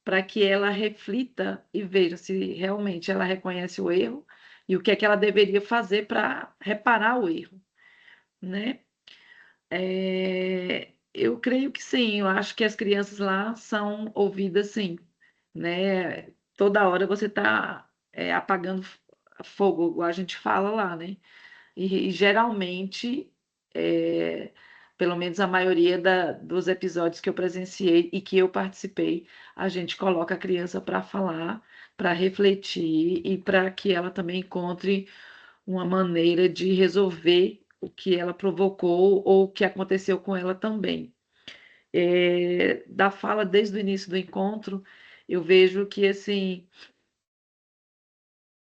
para que ela reflita e veja se realmente ela reconhece o erro e o que é que ela deveria fazer para reparar o erro, né? Eu creio que sim, eu acho que as crianças lá são ouvidas sim, né? Toda hora você está apagando fogo, igual a gente fala lá, né? E geralmente, pelo menos a maioria dos episódios que eu presenciei e que eu participei, a gente coloca a criança para falar, para refletir e para que ela também encontre uma maneira de resolver o que ela provocou ou o que aconteceu com ela também. Da fala desde o início do encontro, eu vejo que assim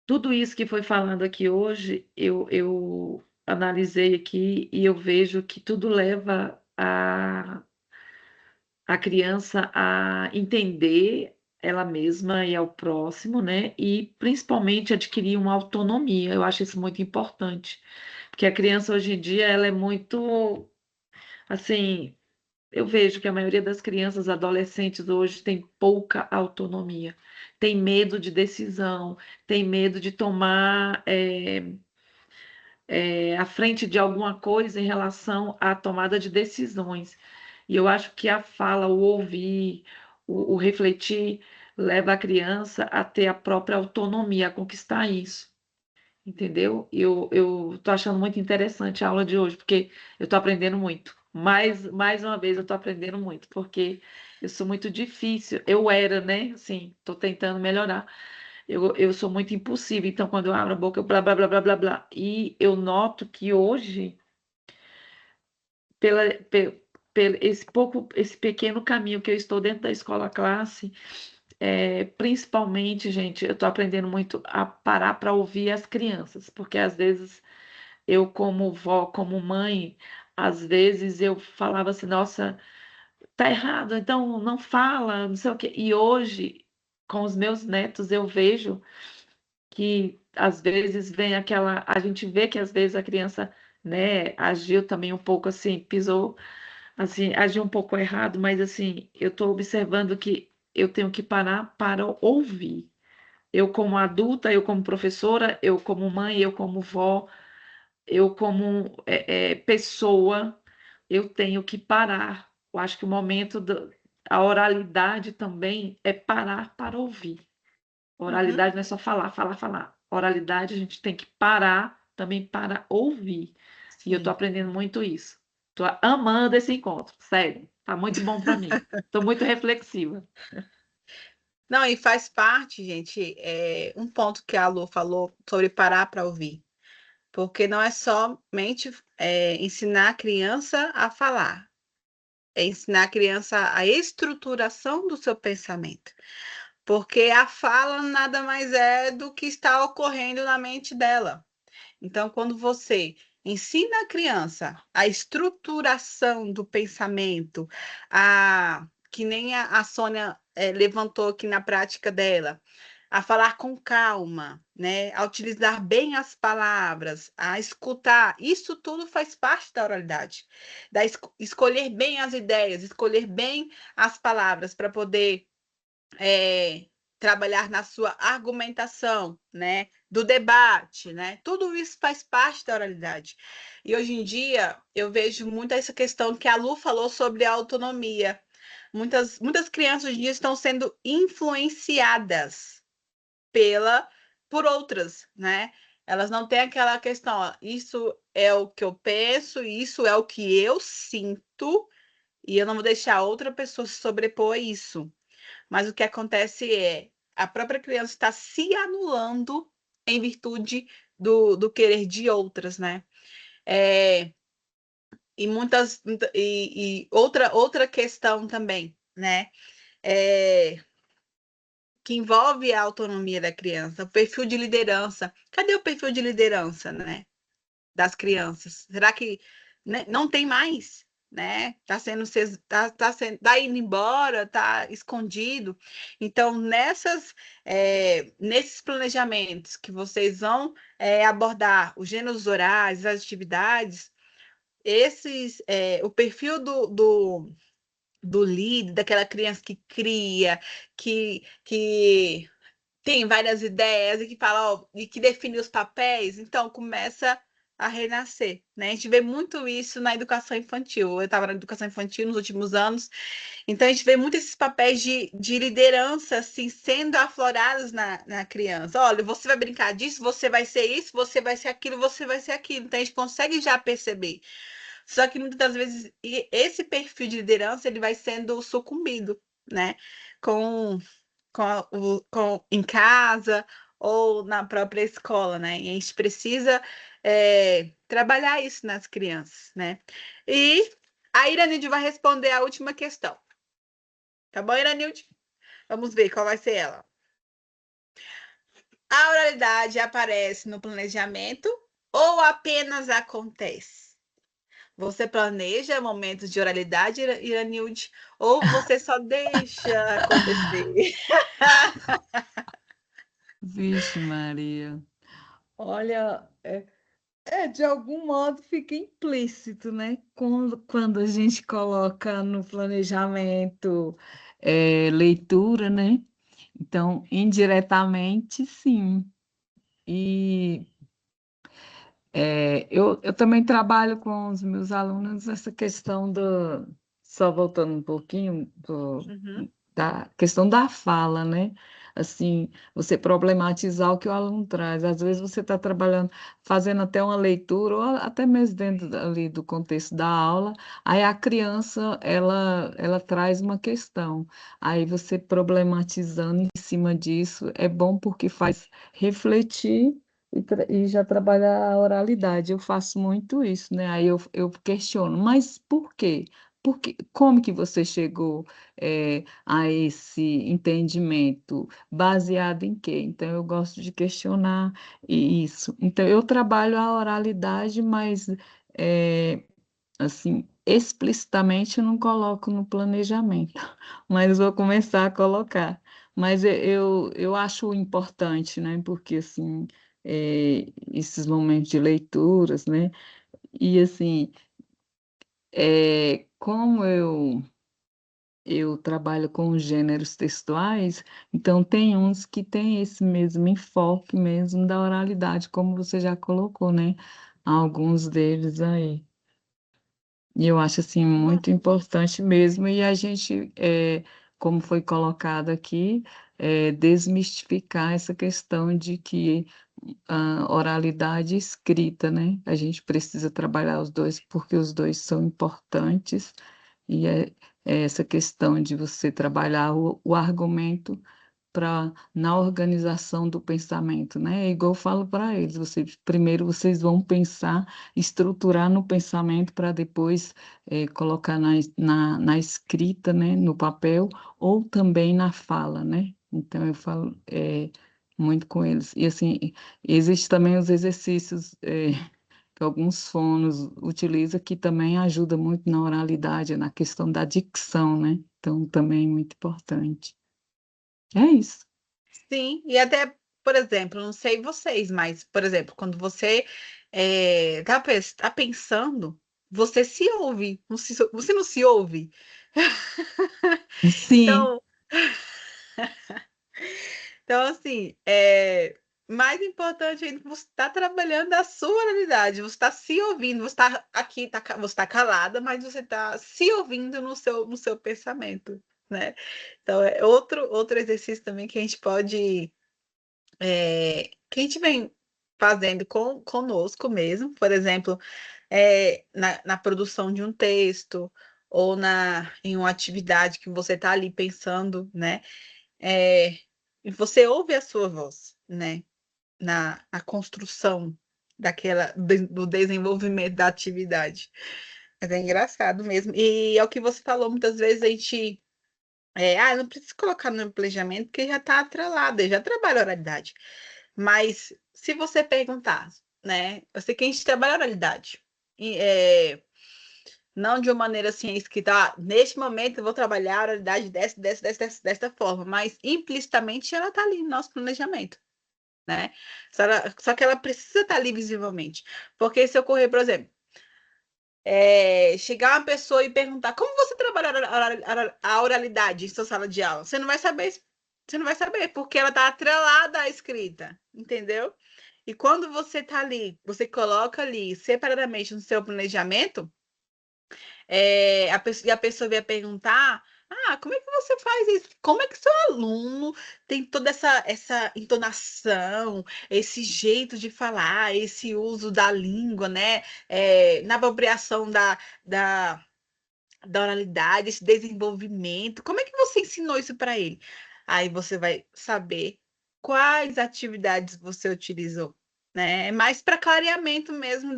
tudo isso que foi falando aqui hoje, eu analisei aqui e eu vejo que tudo leva a criança a entender ela mesma e ao próximo, né? E principalmente adquirir uma autonomia. Eu acho isso muito importante, porque a criança hoje em dia ela é muito, assim, eu vejo que a maioria das crianças, adolescentes hoje tem pouca autonomia, tem medo de decisão, tem medo de tomar à frente de alguma coisa em relação à tomada de decisões. E eu acho que a fala, o ouvir, o refletir, leva a criança a ter a própria autonomia, a conquistar isso. Entendeu? Eu estou achando muito interessante a aula de hoje, porque eu estou aprendendo muito. Mais uma vez, eu estou aprendendo muito, porque eu sou muito difícil. Eu era, né? Assim, estou tentando melhorar. Eu sou muito impulsiva, então quando eu abro a boca, eu blá, blá, blá, blá, blá, blá. E eu noto que hoje, pela, pe- esse pequeno caminho que eu estou dentro da escola classe, principalmente, gente, eu estou aprendendo muito a parar para ouvir as crianças, porque às vezes eu, como vó, como mãe, às vezes eu falava assim, nossa, tá errado, então não fala, não sei o quê. E hoje, com os meus netos, eu vejo que às vezes vem aquela, a gente vê que às vezes a criança, né, agiu também um pouco assim, pisou, assim, agiu um pouco errado, mas assim, eu estou observando que eu tenho que parar para ouvir. Eu como adulta, eu como professora, eu como mãe, eu como vó, eu como pessoa, eu tenho que parar. Eu acho que o momento a oralidade também é parar para ouvir. Uhum. Oralidade não é só falar, falar, falar. Oralidade a gente tem que parar também para ouvir. E eu estou Sim. aprendendo muito isso. Estou amando esse encontro, sério. Está muito bom para mim. Estou muito reflexiva. Não, e faz parte, gente, um ponto que a Lu falou sobre parar para ouvir. Porque não é somente ensinar a criança a falar, é ensinar a criança a estruturação do seu pensamento. Porque a fala nada mais é do que está ocorrendo na mente dela. Então, quando você ensina a criança a estruturação do pensamento, que nem a Sônia levantou aqui na prática dela, a falar com calma, né? A utilizar bem as palavras, a escutar, isso tudo faz parte da oralidade, escolher bem as ideias, escolher bem as palavras para poder trabalhar na sua argumentação, né? Do debate, né? Tudo isso faz parte da oralidade. E hoje em dia eu vejo muito essa questão que a Lu falou sobre a autonomia. Muitas crianças hoje em dia estão sendo influenciadas por outras, né? Elas não têm aquela questão, ó, isso é o que eu penso, isso é o que eu sinto, e eu não vou deixar outra pessoa se sobrepor a isso. Mas o que acontece é a própria criança está se anulando em virtude do querer de outras, né? E outra questão também, né? Que envolve a autonomia da criança, o perfil de liderança. Cadê o perfil de liderança, né? Das crianças? Será que, né, não tem mais? Né? Tá indo embora, tá escondido. Então, nesses planejamentos que vocês vão abordar os gêneros orais, as atividades, o perfil do líder, daquela criança que cria, que tem várias ideias e que fala, ó, e que define os papéis, então começa a renascer, né? A gente vê muito isso na educação infantil. Eu estava na educação infantil nos últimos anos, então a gente vê muito esses papéis de liderança assim sendo aflorados na criança. Olha, você vai brincar disso, você vai ser isso, você vai ser aquilo, você vai ser aquilo. Então a gente consegue já perceber. Só que muitas das vezes esse perfil de liderança ele vai sendo sucumbido, né? Com em casa ou na própria escola, né? E a gente precisa trabalhar isso nas crianças, né? E a Iranilde vai responder a última questão. Tá bom, Iranilde? Vamos ver qual vai ser ela. A oralidade aparece no planejamento ou apenas acontece? Você planeja momentos de oralidade, Iranilde, ou você só deixa acontecer? Vixe, Maria. Olha, de algum modo fica implícito, né? Quando a gente coloca no planejamento leitura, né? Então, indiretamente, sim. E eu também trabalho com os meus alunos essa questão só voltando um pouquinho, Uhum. da questão da fala, né? Assim, você problematizar o que o aluno traz. Às vezes você está trabalhando, fazendo até uma leitura, ou até mesmo dentro ali do contexto da aula, aí a criança, ela traz uma questão. Aí você problematizando em cima disso, é bom porque faz refletir e já trabalhar a oralidade. Eu faço muito isso, né? Aí eu questiono, mas por quê? Como que você chegou a esse entendimento? Baseado em quê? Então, eu gosto de questionar isso. Então, eu trabalho a oralidade, mas, assim, explicitamente eu não coloco no planejamento, mas vou começar a colocar. Mas eu acho importante, né? Porque, assim, esses momentos de leituras, né? E, assim, como eu trabalho com gêneros textuais, então tem uns que têm esse mesmo enfoque mesmo da oralidade, como você já colocou, né? Alguns deles aí. E eu acho assim muito importante mesmo, e a gente, como foi colocado aqui, desmistificar essa questão de que a oralidade e escrita, né? A gente precisa trabalhar os dois, porque os dois são importantes, e é essa questão de você trabalhar o argumento na organização do pensamento, né? É igual eu falo para eles, primeiro vocês vão pensar, estruturar no pensamento para depois colocar na escrita, né? No papel, ou também na fala, né? Então eu falo muito com eles. E assim, existe também os exercícios que alguns fonos utilizam que também ajuda muito na oralidade, na questão da dicção, né? Então também é muito importante. É isso. Sim, e até, por exemplo, não sei vocês, mas, por exemplo, quando você tá pensando, você se ouve, você não se ouve? Sim, Então, então assim, mais importante ainda, você está trabalhando a sua realidade, você está se ouvindo, você está aqui, você está calada, mas você está se ouvindo no seu pensamento, né? Então, é outro exercício também que a gente pode que a gente vem fazendo conosco mesmo, por exemplo, na produção de um texto ou em uma atividade que você está ali pensando, né? É, e você ouve a sua voz, né? Na construção do desenvolvimento da atividade. Mas é engraçado mesmo. E é o que você falou, muitas vezes a gente. Não precisa colocar no planejamento, porque já está atrelado, já trabalha a oralidade. Mas se você perguntar, né? Eu sei que a gente trabalha a oralidade. E, não de uma maneira assim escrita, neste momento eu vou trabalhar a oralidade desta forma, mas implicitamente ela está ali no nosso planejamento, né? Só que ela precisa estar ali visivelmente. Porque se ocorrer, por exemplo, chegar uma pessoa e perguntar como você trabalha a oralidade em sua sala de aula, você não vai saber, porque ela está atrelada à escrita, entendeu? E quando você está ali, você coloca ali separadamente no seu planejamento, e a pessoa vai perguntar: como é que você faz isso? Como é que seu aluno tem toda essa entonação, esse jeito de falar, esse uso da língua, né? Na apropriação da oralidade, esse desenvolvimento. Como é que você ensinou isso para ele? Aí você vai saber quais atividades você utilizou, né? É mais para clareamento mesmo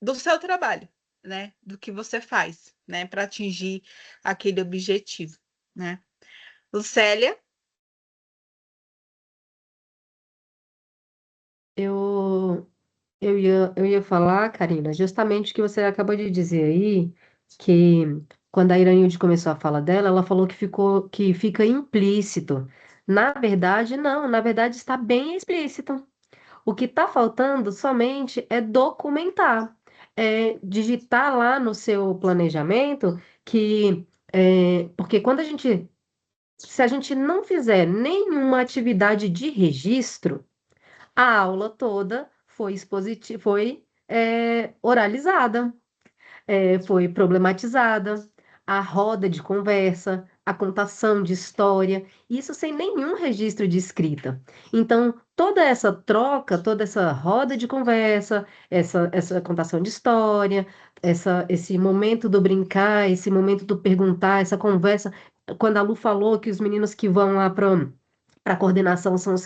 do seu trabalho, né? Do que você faz, né? Para atingir aquele objetivo, né? Lucélia? Eu, eu ia falar, Karina, justamente o que você acabou de dizer aí, que quando a Irailde começou a fala dela, ela falou que fica implícito. Na verdade, não, na verdade está bem explícito. O que está faltando somente é documentar, digitar lá no seu planejamento porque se a gente não fizer nenhuma atividade de registro, a aula toda foi oralizada, foi problematizada, a roda de conversa, a contação de história, isso sem nenhum registro de escrita. Então, toda essa troca, toda essa roda de conversa, essa contação de história, esse momento do brincar, esse momento do perguntar, essa conversa, quando a Lu falou que os meninos que vão lá para a coordenação são os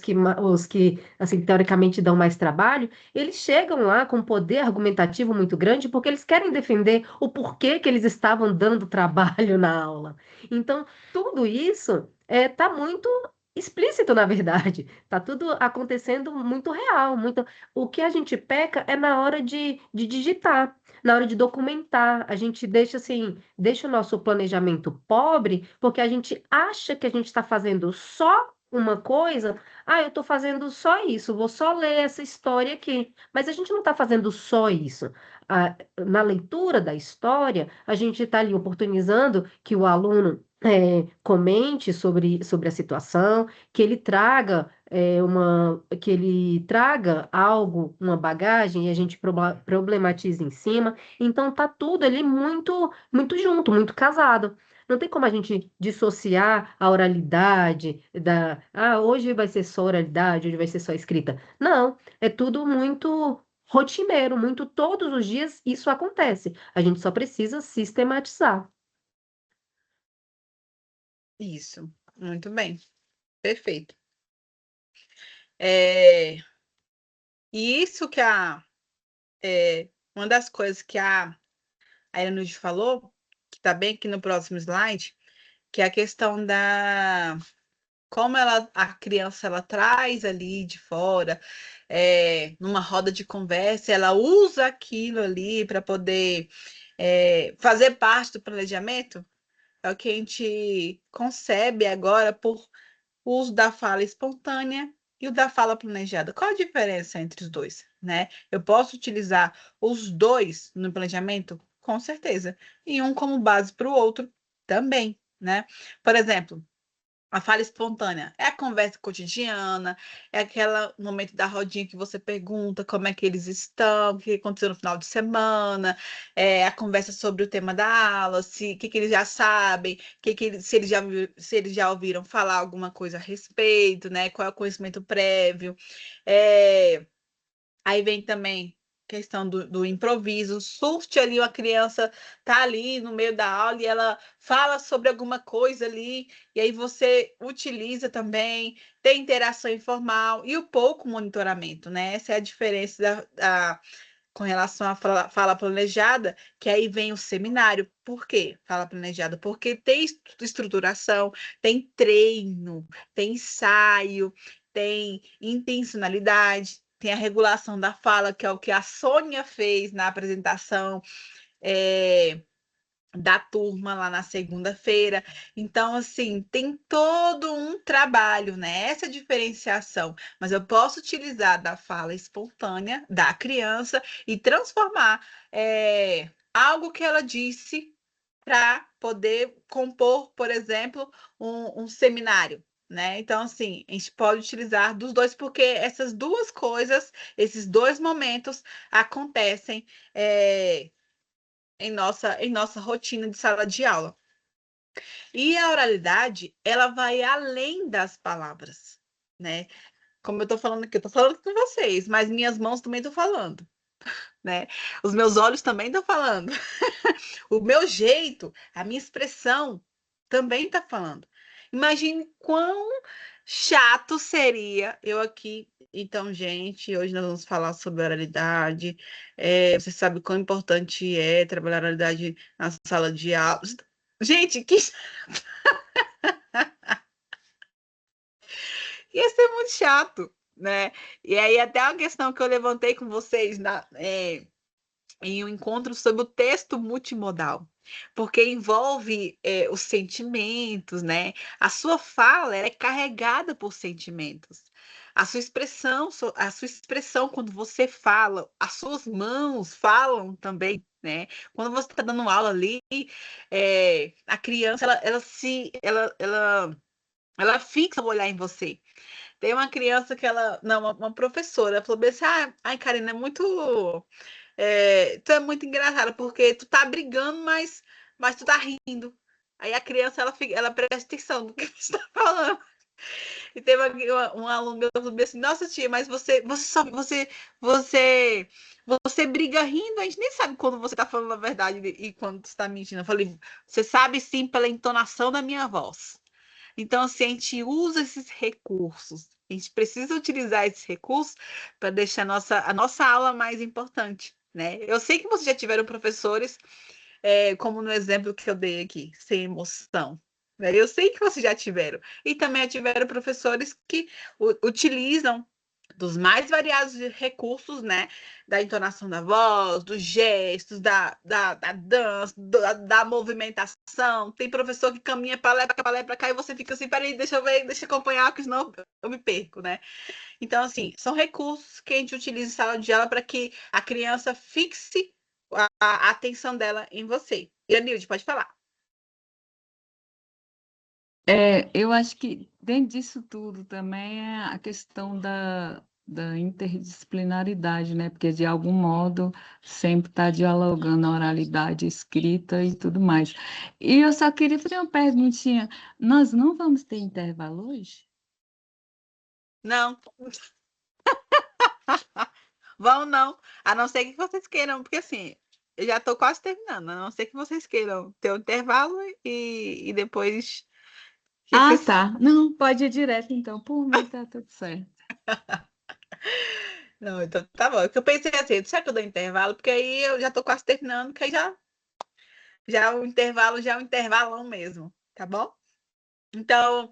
que, assim, teoricamente dão mais trabalho, eles chegam lá com poder argumentativo muito grande porque eles querem defender o porquê que eles estavam dando trabalho na aula. Então, tudo isso está muito explícito, na verdade. Está tudo acontecendo muito real. O que a gente peca é na hora de digitar, na hora de documentar. A gente deixa o nosso planejamento pobre porque a gente acha que a gente está fazendo só uma coisa, eu estou fazendo só isso, vou só ler essa história aqui. Mas a gente não está fazendo só isso. Na leitura da história, a gente está ali oportunizando que o aluno comente sobre a situação, que ele traga algo, uma bagagem, e a gente problematiza em cima. Então tá tudo ali muito, muito junto, muito casado. Não tem como a gente dissociar a oralidade hoje vai ser só oralidade, hoje vai ser só escrita. Não, é tudo muito rotineiro, muito todos os dias isso acontece. A gente só precisa sistematizar. Isso, muito bem. Perfeito. É, e isso que uma das coisas que a Elanude falou, que está bem aqui no próximo slide, que é a questão da como a criança ela traz ali de fora, numa roda de conversa, ela usa aquilo ali para poder fazer parte do planejamento, é o que a gente concebe agora por uso da fala espontânea e o da fala planejada. Qual a diferença entre os dois, né? Eu posso utilizar os dois no planejamento? Com certeza. E um como base para o outro também, né? Por exemplo, a fala espontânea é a conversa cotidiana, é aquele momento da rodinha que você pergunta como é que eles estão, o que aconteceu no final de semana, é a conversa sobre o tema da aula, o que eles já sabem, se eles já ouviram falar alguma coisa a respeito, né? Qual é o conhecimento prévio. É, Aí vem também questão do improviso, surte ali uma criança, tá ali no meio da aula e ela fala sobre alguma coisa ali, e aí você utiliza também, tem interação informal e o pouco monitoramento, né? Essa é a diferença com relação à fala planejada, que aí vem o seminário. Por quê? Fala planejada? Porque tem estruturação, tem treino, tem ensaio, tem intencionalidade, tem a regulação da fala, que é o que a Sônia fez na apresentação. Da turma lá na segunda-feira. Então, assim, tem todo um trabalho, né? Essa diferenciação. Mas eu posso utilizar da fala espontânea da criança e transformar algo que ela disse para poder compor, por exemplo, um seminário. Né? Então, assim, a gente pode utilizar dos dois, porque essas duas coisas, esses dois momentos acontecem em nossa rotina de sala de aula. E a oralidade, ela vai além das palavras, né? Como eu estou falando aqui, eu estou falando com vocês, mas minhas mãos também estão falando, né? Os meus olhos também estão falando. O meu jeito, a minha expressão também está falando. Imagine quão chato seria eu aqui. Então, gente, hoje nós vamos falar sobre oralidade. Você sabe quão importante é trabalhar a oralidade na sala de aula. Gente, ia ser muito chato, né? E aí, até uma questão que eu levantei com vocês em um encontro sobre o texto multimodal, porque envolve os sentimentos, né? A sua fala ela é carregada por sentimentos. A sua expressão quando você fala, as suas mãos falam também, né? Quando você está dando aula ali, a criança ela fixa o olhar em você. Tem uma criança que não, uma professora, falou bem assim, ai, Karina, tu é muito engraçada, porque tu tá brigando, mas tu tá rindo. Aí a criança, ela presta atenção no que você tá falando. E teve um aluno meu que falou assim, nossa tia, mas você briga rindo, a gente nem sabe quando você tá falando a verdade e quando você tá mentindo. Eu falei, você sabe sim pela entonação da minha voz. Então, assim, a gente usa esses recursos. A gente precisa utilizar esses recursos para deixar a nossa aula mais importante, né? Eu sei que vocês já tiveram professores, como no exemplo que eu dei aqui, sem emoção. Né? Eu sei que vocês já tiveram. E também já tiveram professores que utilizam dos mais variados recursos, né? Da entonação da voz, dos gestos, da dança, da movimentação. Tem professor que caminha para lá e para cá e você fica assim, peraí, deixa eu ver, deixa eu acompanhar, porque senão eu me perco, né? Então, assim, são recursos que a gente utiliza em sala de aula para que a criança fixe a atenção dela em você. E a Nilde, pode falar. Eu acho que dentro disso tudo também é a questão da interdisciplinaridade, né? Porque, de algum modo, sempre está dialogando a oralidade escrita e tudo mais. E eu só queria fazer uma perguntinha. Nós não vamos ter intervalo hoje? Não, vão não. A não ser que vocês queiram, porque assim, eu já estou quase terminando. A não ser que vocês queiram ter um intervalo e depois Ah, tá. Não, pode ir direto, então. Por mim, tá tudo certo. Não, então tá bom. Eu pensei assim, será que eu dou intervalo? Porque aí eu já tô quase terminando, que aí já o intervalo já é um intervalão mesmo, tá bom? Então,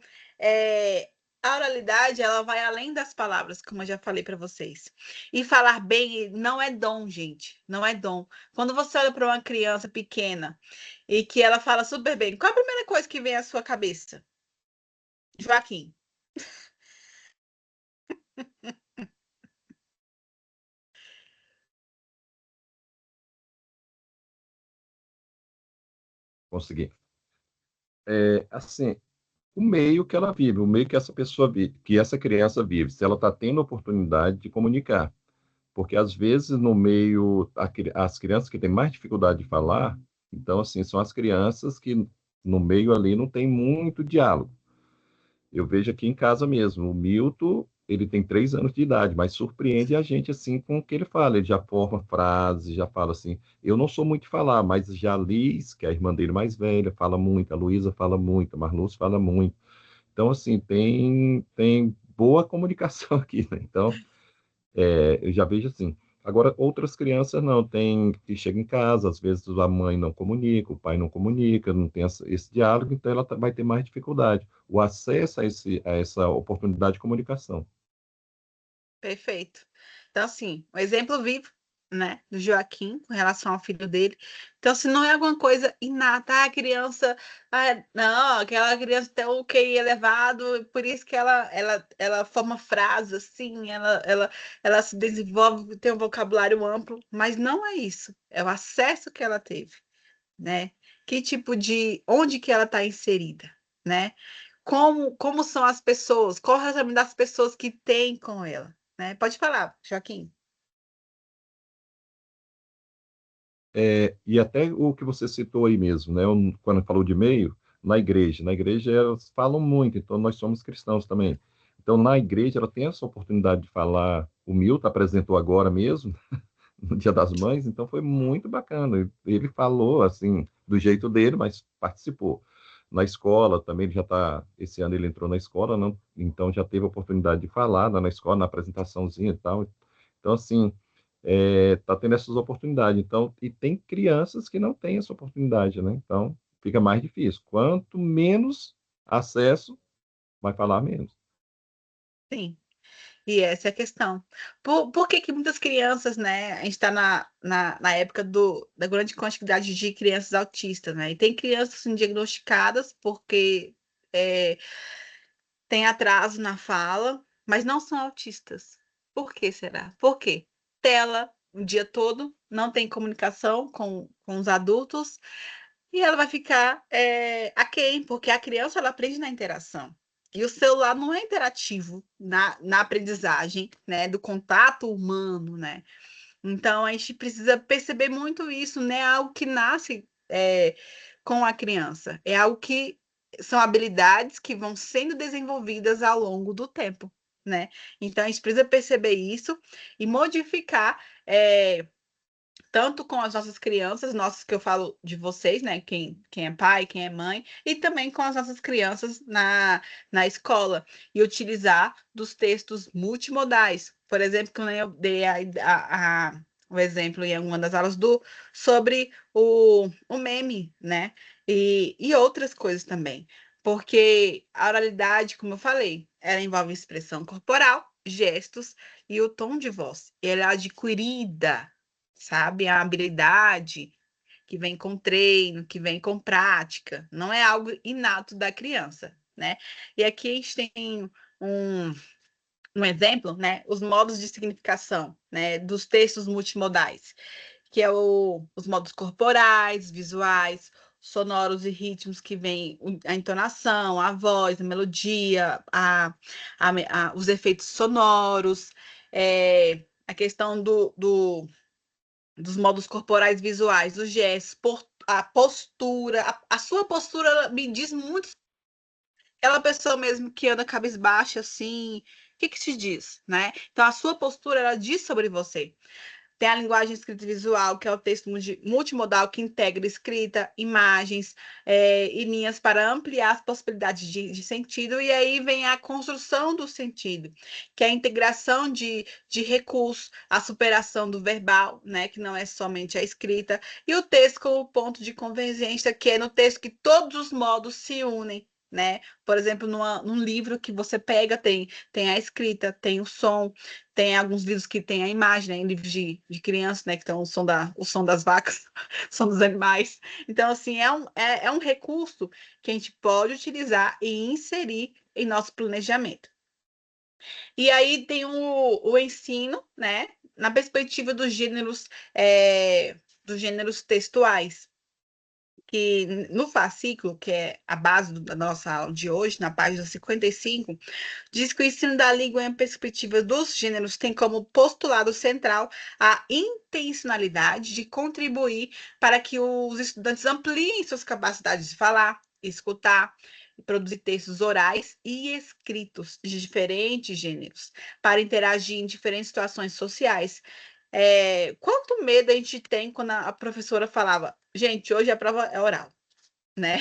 a oralidade, ela vai além das palavras, como eu já falei para vocês. E falar bem não é dom, gente, não é dom. Quando você olha para uma criança pequena e que ela fala super bem, qual a primeira coisa que vem à sua cabeça? Joaquim. Consegui. Assim, o meio que ela vive, o meio que essa pessoa vive, que essa criança vive, se ela está tendo a oportunidade de comunicar. Porque, às vezes, no meio, as crianças que têm mais dificuldade de falar, então, assim, são as crianças que no meio ali não tem muito diálogo. Eu vejo aqui em casa mesmo, o Milton, ele tem 3 anos de idade, mas surpreende a gente, assim, com o que ele fala. Ele já forma frases, já fala assim. Eu não sou muito de falar, mas já a Liz, que é a irmã dele mais velha, fala muito, a Luísa fala muito, a Marluz fala muito. Então, assim, tem boa comunicação aqui, né? Então, eu já vejo assim. Agora, outras crianças não, tem que chega em casa, às vezes a mãe não comunica, o pai não comunica, não tem esse diálogo, então ela vai ter mais dificuldade. O acesso a essa oportunidade de comunicação. Perfeito. Então, assim, um exemplo vivo, né, do Joaquim com relação ao filho dele. Então, se não é alguma coisa inata, a criança, não, aquela criança tem o QI elevado, por isso que ela forma frases assim, ela se desenvolve, tem um vocabulário amplo, mas não é isso, é o acesso que ela teve, né? Que tipo onde que ela está inserida, né? Como são as pessoas, qual o relacionamento das pessoas que tem com ela, né? Pode falar, Joaquim. E até o que você citou aí mesmo, né? Quando falou de meio, na igreja elas falam muito, então nós somos cristãos também. Então, na igreja, ela tem essa oportunidade de falar. O Milton apresentou agora mesmo, no Dia das Mães, então foi muito bacana. Ele falou assim, do jeito dele, mas participou. Na escola também, ele já está, esse ano ele entrou na escola, não, então já teve a oportunidade de falar na escola, na apresentaçãozinha e tal. Então, assim, tá tendo essas oportunidades. Então, e tem crianças que não têm essa oportunidade, né? Então, fica mais difícil. Quanto menos acesso, vai falar menos. Sim, e essa é a questão. Por que que muitas crianças, né? A gente está na época da grande quantidade de crianças autistas, né? E tem crianças assim, diagnosticadas porque é, tem atraso na fala, mas não são autistas. Por que será? Por quê? Tela o dia todo, não tem comunicação com os adultos, e ela vai ficar aquém, porque a criança ela aprende na interação. E o celular não é interativo na aprendizagem, né, do contato humano, né? Então a gente precisa perceber muito isso, né? Algo que nasce com a criança, é algo que são habilidades que vão sendo desenvolvidas ao longo do tempo, né? Então a gente precisa perceber isso e modificar. Tanto com as nossas crianças, nossas que eu falo de vocês, né? Quem é pai, quem é mãe, e também com as nossas crianças na escola, e utilizar dos textos multimodais. Por exemplo, quando eu dei o exemplo em uma das aulas sobre o meme, né? E outras coisas também. Porque a oralidade, como eu falei, ela envolve expressão corporal, gestos e o tom de voz. Ela é adquirida, sabe? A habilidade que vem com treino, que vem com prática, não é algo inato da criança, né? E aqui a gente tem um, um exemplo, né? Os modos de significação, né? Dos textos multimodais, que é os modos corporais, visuais, sonoros e ritmos que vem a entonação, a voz, a melodia, os efeitos sonoros, a questão dos modos corporais visuais, os gestos, a postura, a sua postura ela me diz muito. Aquela pessoa mesmo que anda cabisbaixa assim, o que te diz, né? Então a sua postura ela diz sobre você. Tem a linguagem escrita e visual, que é o texto multimodal que integra escrita, imagens e linhas para ampliar as possibilidades de sentido. E aí vem a construção do sentido, que é a integração de recursos, a superação do verbal, né, que não é somente a escrita, e o texto como ponto de convergência, que é no texto que todos os modos se unem. Né? Por exemplo, num livro que você pega, tem a escrita, tem o som, tem alguns livros que tem a imagem, né? Em livros de criança, né? Que tem o som das vacas, o som dos animais. Então, assim, é um recurso que a gente pode utilizar e inserir em nosso planejamento. E aí tem o ensino, né? Na perspectiva dos gêneros textuais, que no fascículo, que é a base da nossa aula de hoje, na página 55, diz que o ensino da língua em perspectiva dos gêneros tem como postulado central a intencionalidade de contribuir para que os estudantes ampliem suas capacidades de falar, escutar, e produzir textos orais e escritos de diferentes gêneros, para interagir em diferentes situações sociais. Quanto medo a gente tem quando a professora falava, gente, hoje a prova é oral, né?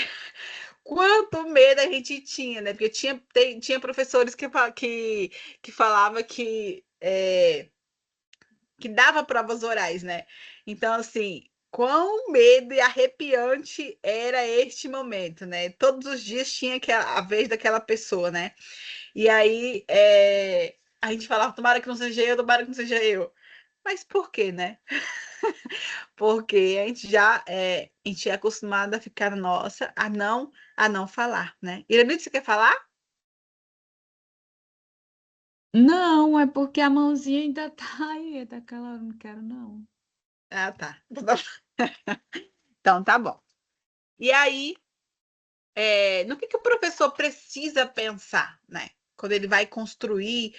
Quanto medo a gente tinha, né? Porque tinha professores que falava que dava provas orais, né? Então, assim, quão medo e arrepiante era este momento, né? Todos os dias tinha a vez daquela pessoa, né? E aí a gente falava, tomara que não seja eu, tomara que não seja eu. Mas por quê, né? Porque a gente é acostumado a ficar nossa, a não falar, né? Iranildo, você quer falar? Não, é porque a mãozinha ainda tá aí, é daquela hora, não quero não. Ah, tá. Então, tá bom. E aí, no que o professor precisa pensar, né? Quando ele vai construir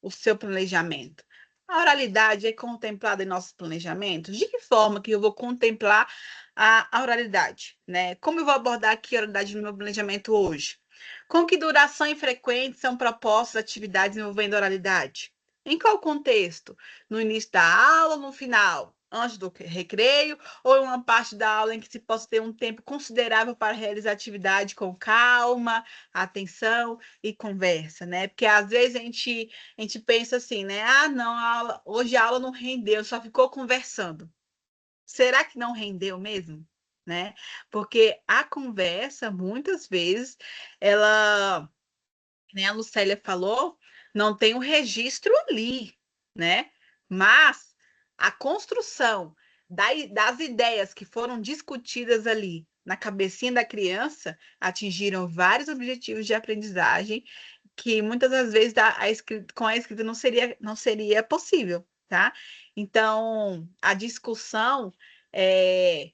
o seu planejamento. A oralidade é contemplada em nossos planejamentos? De que forma que eu vou contemplar a oralidade, né? Como eu vou abordar aqui a oralidade no meu planejamento hoje? Com que duração e frequência são propostas atividades envolvendo oralidade? Em qual contexto? No início da aula ou no final? Antes do recreio ou em uma parte da aula em que se possa ter um tempo considerável para realizar a atividade com calma, atenção e conversa, né? Porque às vezes a gente pensa assim, né? Ah, não, hoje a aula não rendeu, só ficou conversando. Será que não rendeu mesmo? Né? Porque a conversa, muitas vezes, ela, nem a Lucélia falou, não tem um registro ali, né? Mas a construção das ideias que foram discutidas ali na cabecinha da criança atingiram vários objetivos de aprendizagem que muitas das vezes com a escrita não seria possível, tá? Então, a discussão, é,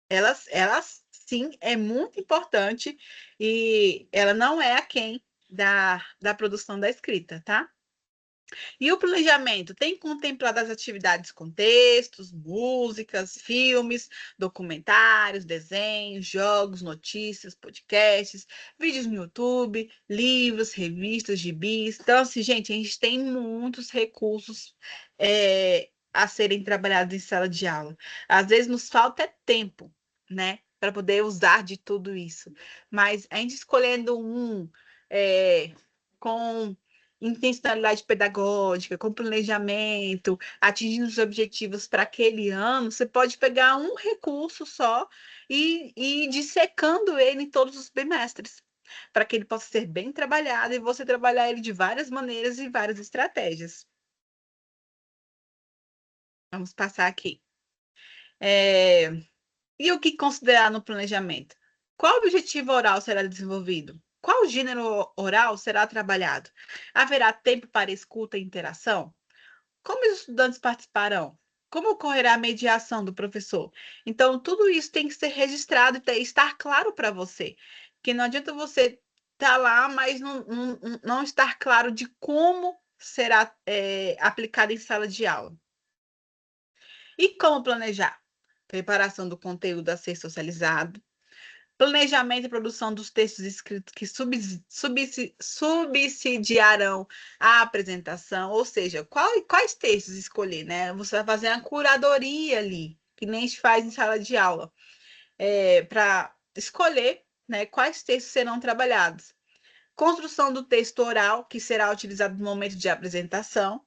elas sim é muito importante e ela não é aquém da produção da escrita, tá? E o planejamento tem contemplado as atividades com textos, músicas, filmes, documentários, desenhos, jogos, notícias, podcasts, vídeos no YouTube, livros, revistas, gibis. Então, assim, gente, a gente tem muitos recursos a serem trabalhados em sala de aula. Às vezes nos falta tempo, né, para poder usar de tudo isso. Mas a gente escolhendo com intencionalidade pedagógica, com planejamento, atingindo os objetivos para aquele ano, você pode pegar um recurso só e ir dissecando ele em todos os bimestres, para que ele possa ser bem trabalhado e você trabalhar ele de várias maneiras e várias estratégias. Vamos passar aqui. E o que considerar no planejamento? Qual objetivo oral será desenvolvido? Qual gênero oral será trabalhado? Haverá tempo para escuta e interação? Como os estudantes participarão? Como ocorrerá a mediação do professor? Então, tudo isso tem que ser registrado e estar claro para você. Porque não adianta você estar lá, mas não estar claro de como será aplicado em sala de aula. E como planejar? Preparação do conteúdo a ser socializado, planejamento e produção dos textos escritos que subsidiarão a apresentação, ou seja, quais textos escolher, né? Você vai fazer uma curadoria ali, que nem a gente faz em sala de aula, para escolher, né, quais textos serão trabalhados. Construção do texto oral, que será utilizado no momento de apresentação.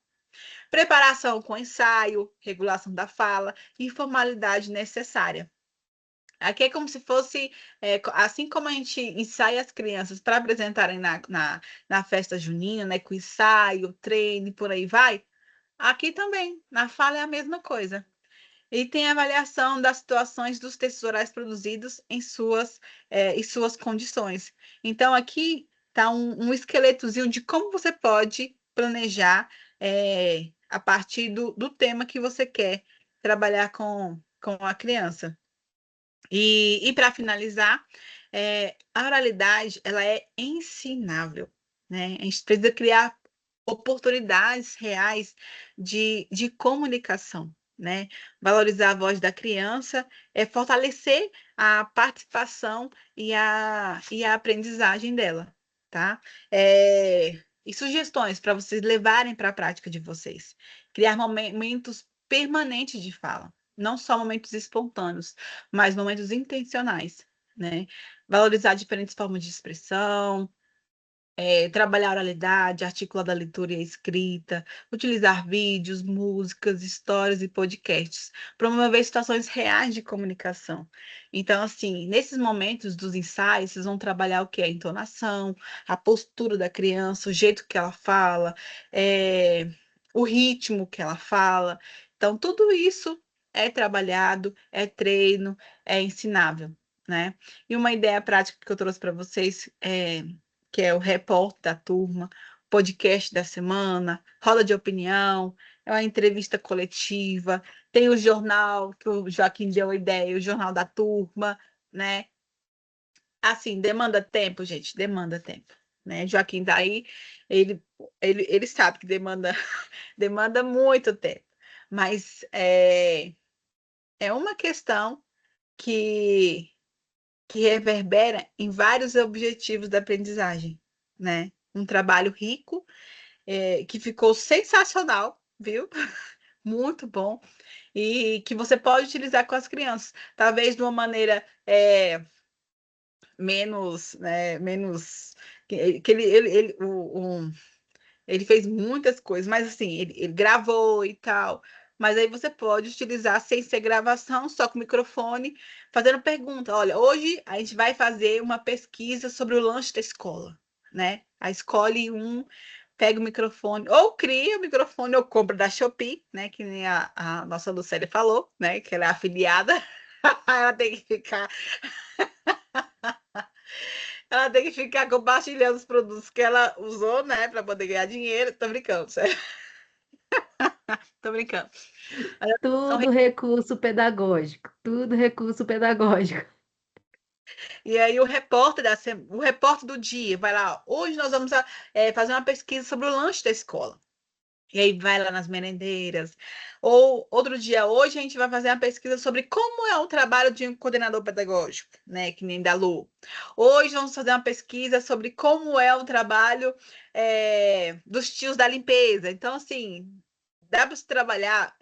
Preparação com ensaio, regulação da fala e formalidade necessária. Aqui é como se fosse, assim como a gente ensaia as crianças para apresentarem na festa junina, né, com ensaio, treino e por aí vai, aqui também, na fala é a mesma coisa. E tem a avaliação das situações dos textos orais produzidos em suas condições. Então, aqui está um esqueletozinho de como você pode planejar a partir do tema que você quer trabalhar com a criança. E para finalizar, a oralidade ela é ensinável, né? A gente precisa criar oportunidades reais de comunicação, né? Valorizar a voz da criança, fortalecer a participação e a aprendizagem dela, tá? E sugestões para vocês levarem para a prática de vocês. Criar momentos permanentes de fala, não só momentos espontâneos, mas momentos intencionais, né? Valorizar diferentes formas de expressão, trabalhar a oralidade, articular a leitura e a escrita, utilizar vídeos, músicas, histórias e podcasts, promover situações reais de comunicação. Então, assim, nesses momentos dos ensaios, vocês vão trabalhar o que? A entonação, a postura da criança, o jeito que ela fala, o ritmo que ela fala. Então, tudo isso é trabalhado, é treino, é ensinável, né? E uma ideia prática que eu trouxe para vocês que é o repórter da turma, podcast da semana, roda de opinião, é uma entrevista coletiva, tem o jornal, que o Joaquim deu a ideia, o jornal da turma, né? Assim, demanda tempo, gente, demanda tempo, né? Joaquim daí, ele sabe que demanda muito tempo, mas é uma questão que reverbera em vários objetivos da aprendizagem, né? Um trabalho rico, que ficou sensacional, viu? Muito bom, e que você pode utilizar com as crianças, talvez de uma maneira menos, né, menos que ele fez muitas coisas, mas assim, ele gravou e tal. Mas aí você pode utilizar sem ser gravação, só com microfone, fazendo pergunta. Olha, hoje a gente vai fazer uma pesquisa sobre o lanche da escola, né? Aí escolhe pega o microfone, ou cria o microfone, ou compra da Shopee, né? Que nem a nossa Lucélia falou, né? Que ela é afiliada. Ela tem que ficar Ela tem que ficar compartilhando os produtos que ela usou, né, para poder ganhar dinheiro. Tô brincando, sério. Tô brincando. Tudo recurso pedagógico, tudo recurso pedagógico. E aí o repórter do dia vai lá, hoje nós vamos fazer uma pesquisa sobre o lanche da escola. E aí vai lá nas merendeiras. Ou outro dia, hoje a gente vai fazer uma pesquisa sobre como é o trabalho de um coordenador pedagógico, né? Que nem da Lu. Hoje vamos fazer uma pesquisa sobre como é o trabalho dos tios da limpeza. Então, assim, dá para se trabalhar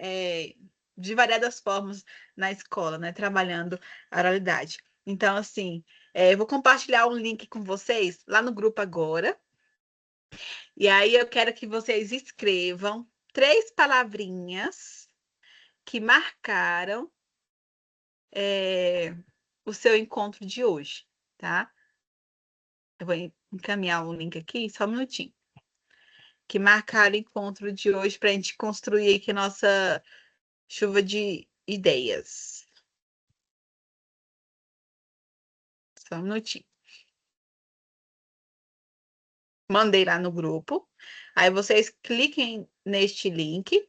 de variadas formas na escola, né? Trabalhando a oralidade. Então, assim, eu vou compartilhar um link com vocês lá no grupo agora. E aí eu quero que vocês escrevam 3 palavrinhas que marcaram o seu encontro de hoje, tá? Eu vou encaminhar o link aqui, só um minutinho. Que marcaram o encontro de hoje para a gente construir aqui a nossa chuva de ideias. Só um minutinho. Mandei lá no grupo. Aí vocês cliquem neste link.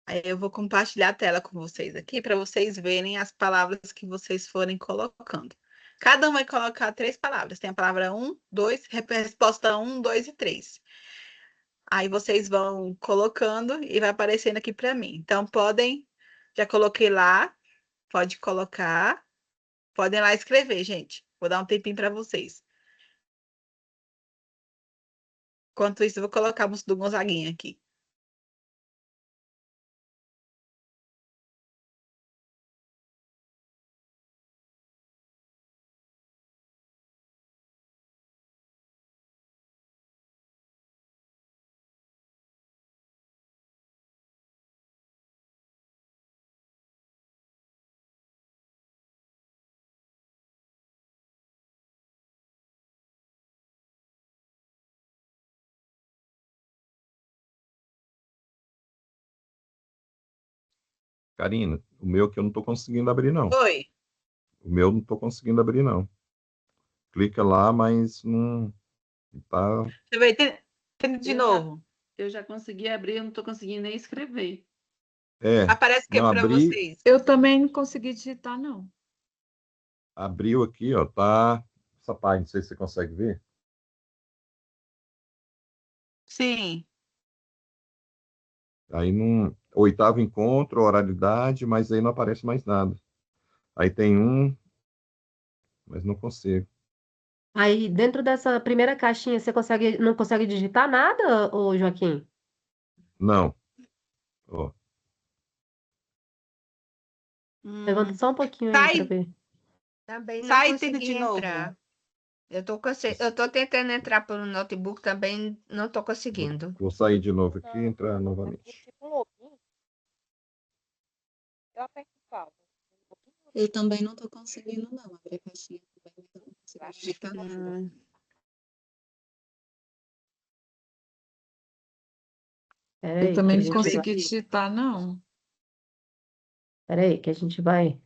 Aí eu vou compartilhar a tela com vocês aqui para vocês verem as palavras que vocês forem colocando. Cada um vai colocar 3 palavras. Tem a palavra 1, 2, resposta 1, 2 e 3. Aí vocês vão colocando e vai aparecendo aqui para mim. Então, já coloquei lá. Pode colocar. Podem lá escrever, gente. Vou dar um tempinho para vocês. Enquanto isso, eu vou colocar a música do Gonzaguinha aqui. Karina, o meu que eu não estou conseguindo abrir, não. Oi. O meu não estou conseguindo abrir, não. Clica lá, mas não tá. Deixa eu ver. Tenta de Eu novo. Eu já consegui abrir, eu não estou conseguindo nem escrever. Aparece o que Não para abri, vocês? Eu também não consegui digitar, não. abriu aqui, ó, tá essa página, não sei se você consegue ver. Sim. Aí não, oitavo encontro, oralidade, mas aí não aparece mais nada. Aí tem um, mas não consigo. Aí, dentro dessa primeira caixinha, não consegue digitar nada, ô Joaquim? Não. Ó, Levanta Hum. só um pouquinho aí para Sai, ver. Também não sai e tenta consegui de novo. entrar. Eu tô tentando entrar pelo notebook, também não tô conseguindo. vou sair de novo aqui e entrar É novamente. tipo um login. Eu aperto qual? Login ou Eu também não estou conseguindo, não, abrir a caixinha também, então não consigo acho que digitar, não. Hum. Pera Eu aí, que também a não gente vai. consegui digitar, não. Pera aí, que a gente vai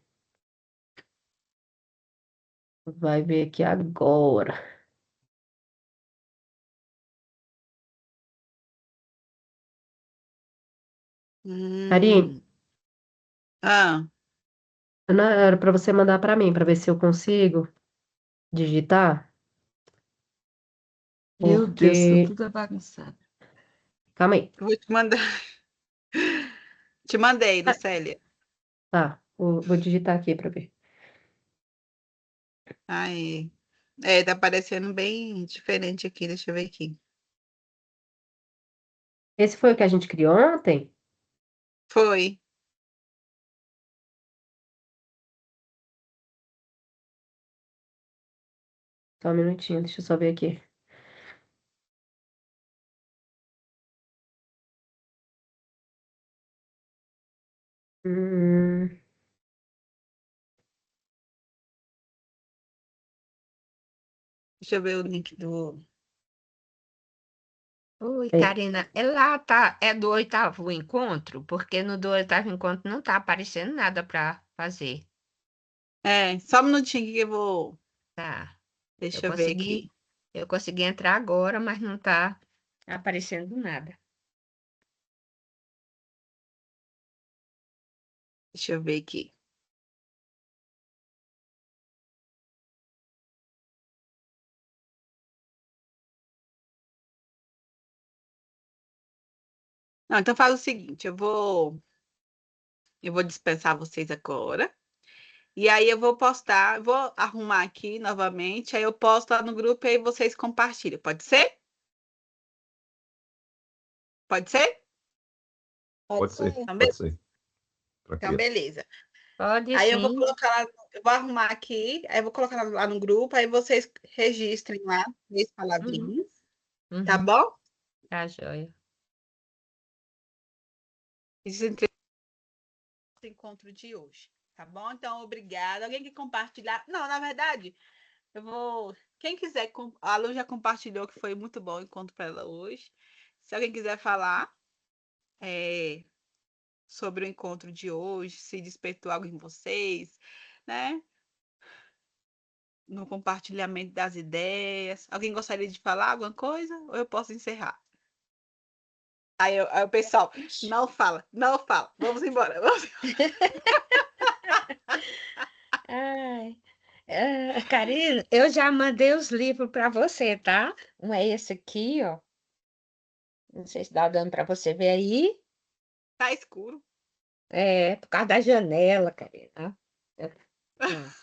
ver aqui agora. Karine, Hum. Ah, não era para você mandar para mim, para ver se eu consigo digitar, Meu Deus, porque. tudo é bagunçado. Calma aí. vou te mandar. Te mandei, Ah, Lucélia. tá, vou digitar aqui para ver. Aí. Tá parecendo bem diferente aqui. Deixa eu ver aqui. Esse foi o que a gente criou ontem? Foi. Só um minutinho, deixa eu só ver aqui. Hum, Deixa eu ver o link do. Oi, é, Karina, lá tá, é do oitavo encontro? Porque no do oitavo encontro não tá aparecendo nada para fazer. Só um minutinho que eu vou. Tá, eu Deixa eu ver consegui, aqui. eu consegui entrar agora, mas não tá aparecendo nada. Deixa eu ver aqui. Não, então faz o seguinte, eu vou dispensar vocês agora. E aí eu vou postar, vou arrumar aqui novamente, aí eu posto lá no grupo e aí vocês compartilham. Pode ser? Pode ser? Pode ser, Então, pode ser. então, Tranquilo. beleza. Pode Aí eu vou sim, colocar lá, eu vou arrumar aqui, aí eu vou colocar lá no grupo, aí vocês registrem lá, 3 uhum, palavrinhas, tá uhum, bom? tá joia. Esse é o encontro de hoje, tá bom? Então, obrigada. Alguém que compartilhar? Não, na verdade, eu vou. Quem quiser, a Lu já compartilhou que foi muito bom o encontro para ela hoje. Se alguém quiser falar sobre o encontro de hoje, se despertou algo em vocês, né? No compartilhamento das ideias. Alguém gostaria de falar alguma coisa? Ou eu posso encerrar? Aí o pessoal, não fala, não fala. Vamos embora. Vamos embora. Ai, Karina, eu já mandei os livros para você, tá? Um é esse aqui, ó. Não sei se dá dando para você ver aí. Tá escuro. É, por causa da janela, Karina. Não.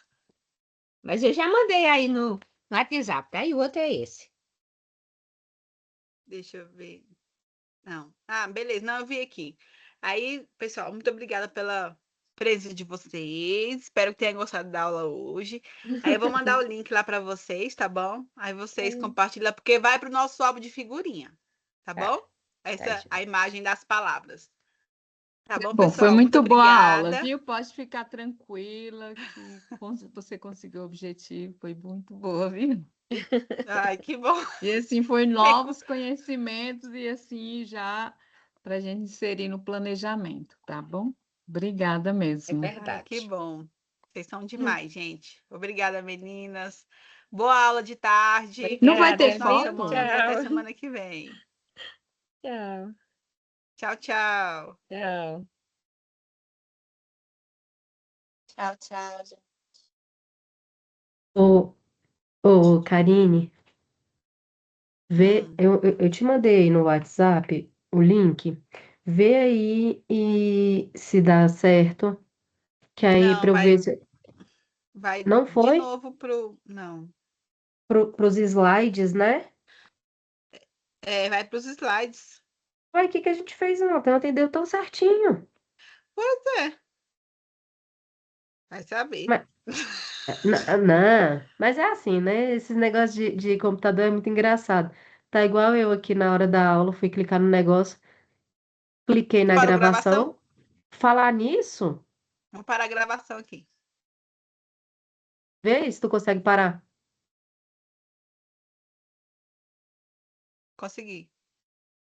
Mas eu já mandei aí no WhatsApp, tá? E o outro é esse. Deixa eu ver. Não. Ah, beleza. Não, eu vi aqui. Aí, pessoal, muito obrigada pela presença de vocês. Espero que tenham gostado da aula hoje. Aí eu vou mandar o link lá para vocês, tá bom? Aí vocês compartilham, porque vai para o nosso álbum de figurinha, tá Tá, bom? Essa a imagem das palavras. Tá bom, Bom, foi pessoal? Muito muito boa a aula, obrigada. viu? Pode ficar tranquila que você conseguiu o objetivo, foi muito boa, viu? Ai, que bom. E assim, foi novos conhecimentos e assim já para a gente inserir no planejamento, tá bom? Obrigada É mesmo. Ai, que verdade. bom. Vocês são demais, gente. Obrigada, meninas. Boa aula de tarde. Não vai ter Obrigada, Ótima viu? foto? semana e até Tchau. semana que vem. Tchau. Tchau, tchau. Tchau. Tchau, tchau, gente. Ô, Karine, Hum. eu te mandei no WhatsApp o link. Vê aí e se dá certo. Que aí Não, para eu ver vai, se. vai Não de foi novo pro. Não. pros slides, né? É, vai pros slides. Uai, o que que a gente fez ontem? Ontem deu tão certinho. Pois é. Vai saber. Mas, não, mas é assim, né? Esses negócios de computador é muito engraçado. Tá igual eu aqui na hora da aula, fui clicar no negócio, cliquei na Parou a gravação? gravação. Falar nisso, Vamos parar a gravação aqui. vê se tu consegue parar. Consegui.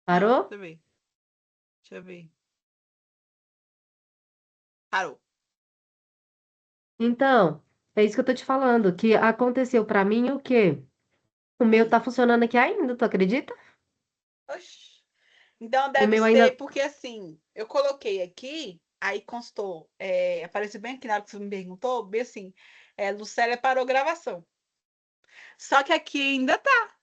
Não, Parou? deixa eu ver. Deixa eu ver. Parou. Então, é isso que eu tô te falando, que aconteceu pra mim o quê? O meu tá Hum. funcionando aqui ainda, tu acredita? Oxi. Então O deve meu ser ainda. porque assim, eu coloquei aqui, aí constou, apareceu bem aqui na hora que você me perguntou, bem assim, Lucélia parou a gravação. Só que aqui ainda tá.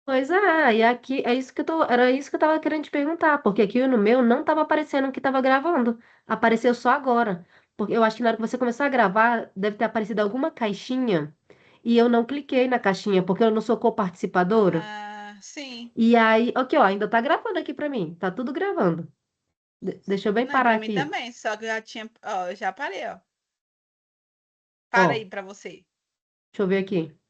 Pois é, e aqui é isso que era isso que eu tava querendo te perguntar, porque aqui no meu não tava aparecendo que tava gravando, apareceu só agora. Porque eu acho que na hora que você começou a gravar, deve ter aparecido alguma caixinha e eu não cliquei na caixinha, porque eu não sou coparticipadora. Ah, sim. E aí, aqui, ó, ainda tá gravando aqui pra mim, tá tudo gravando. Deixa eu bem Não, e parar pra mim aqui. também, só que eu já tinha, ó, eu já parei, ó. Para Ó, aí pra você. deixa eu ver aqui.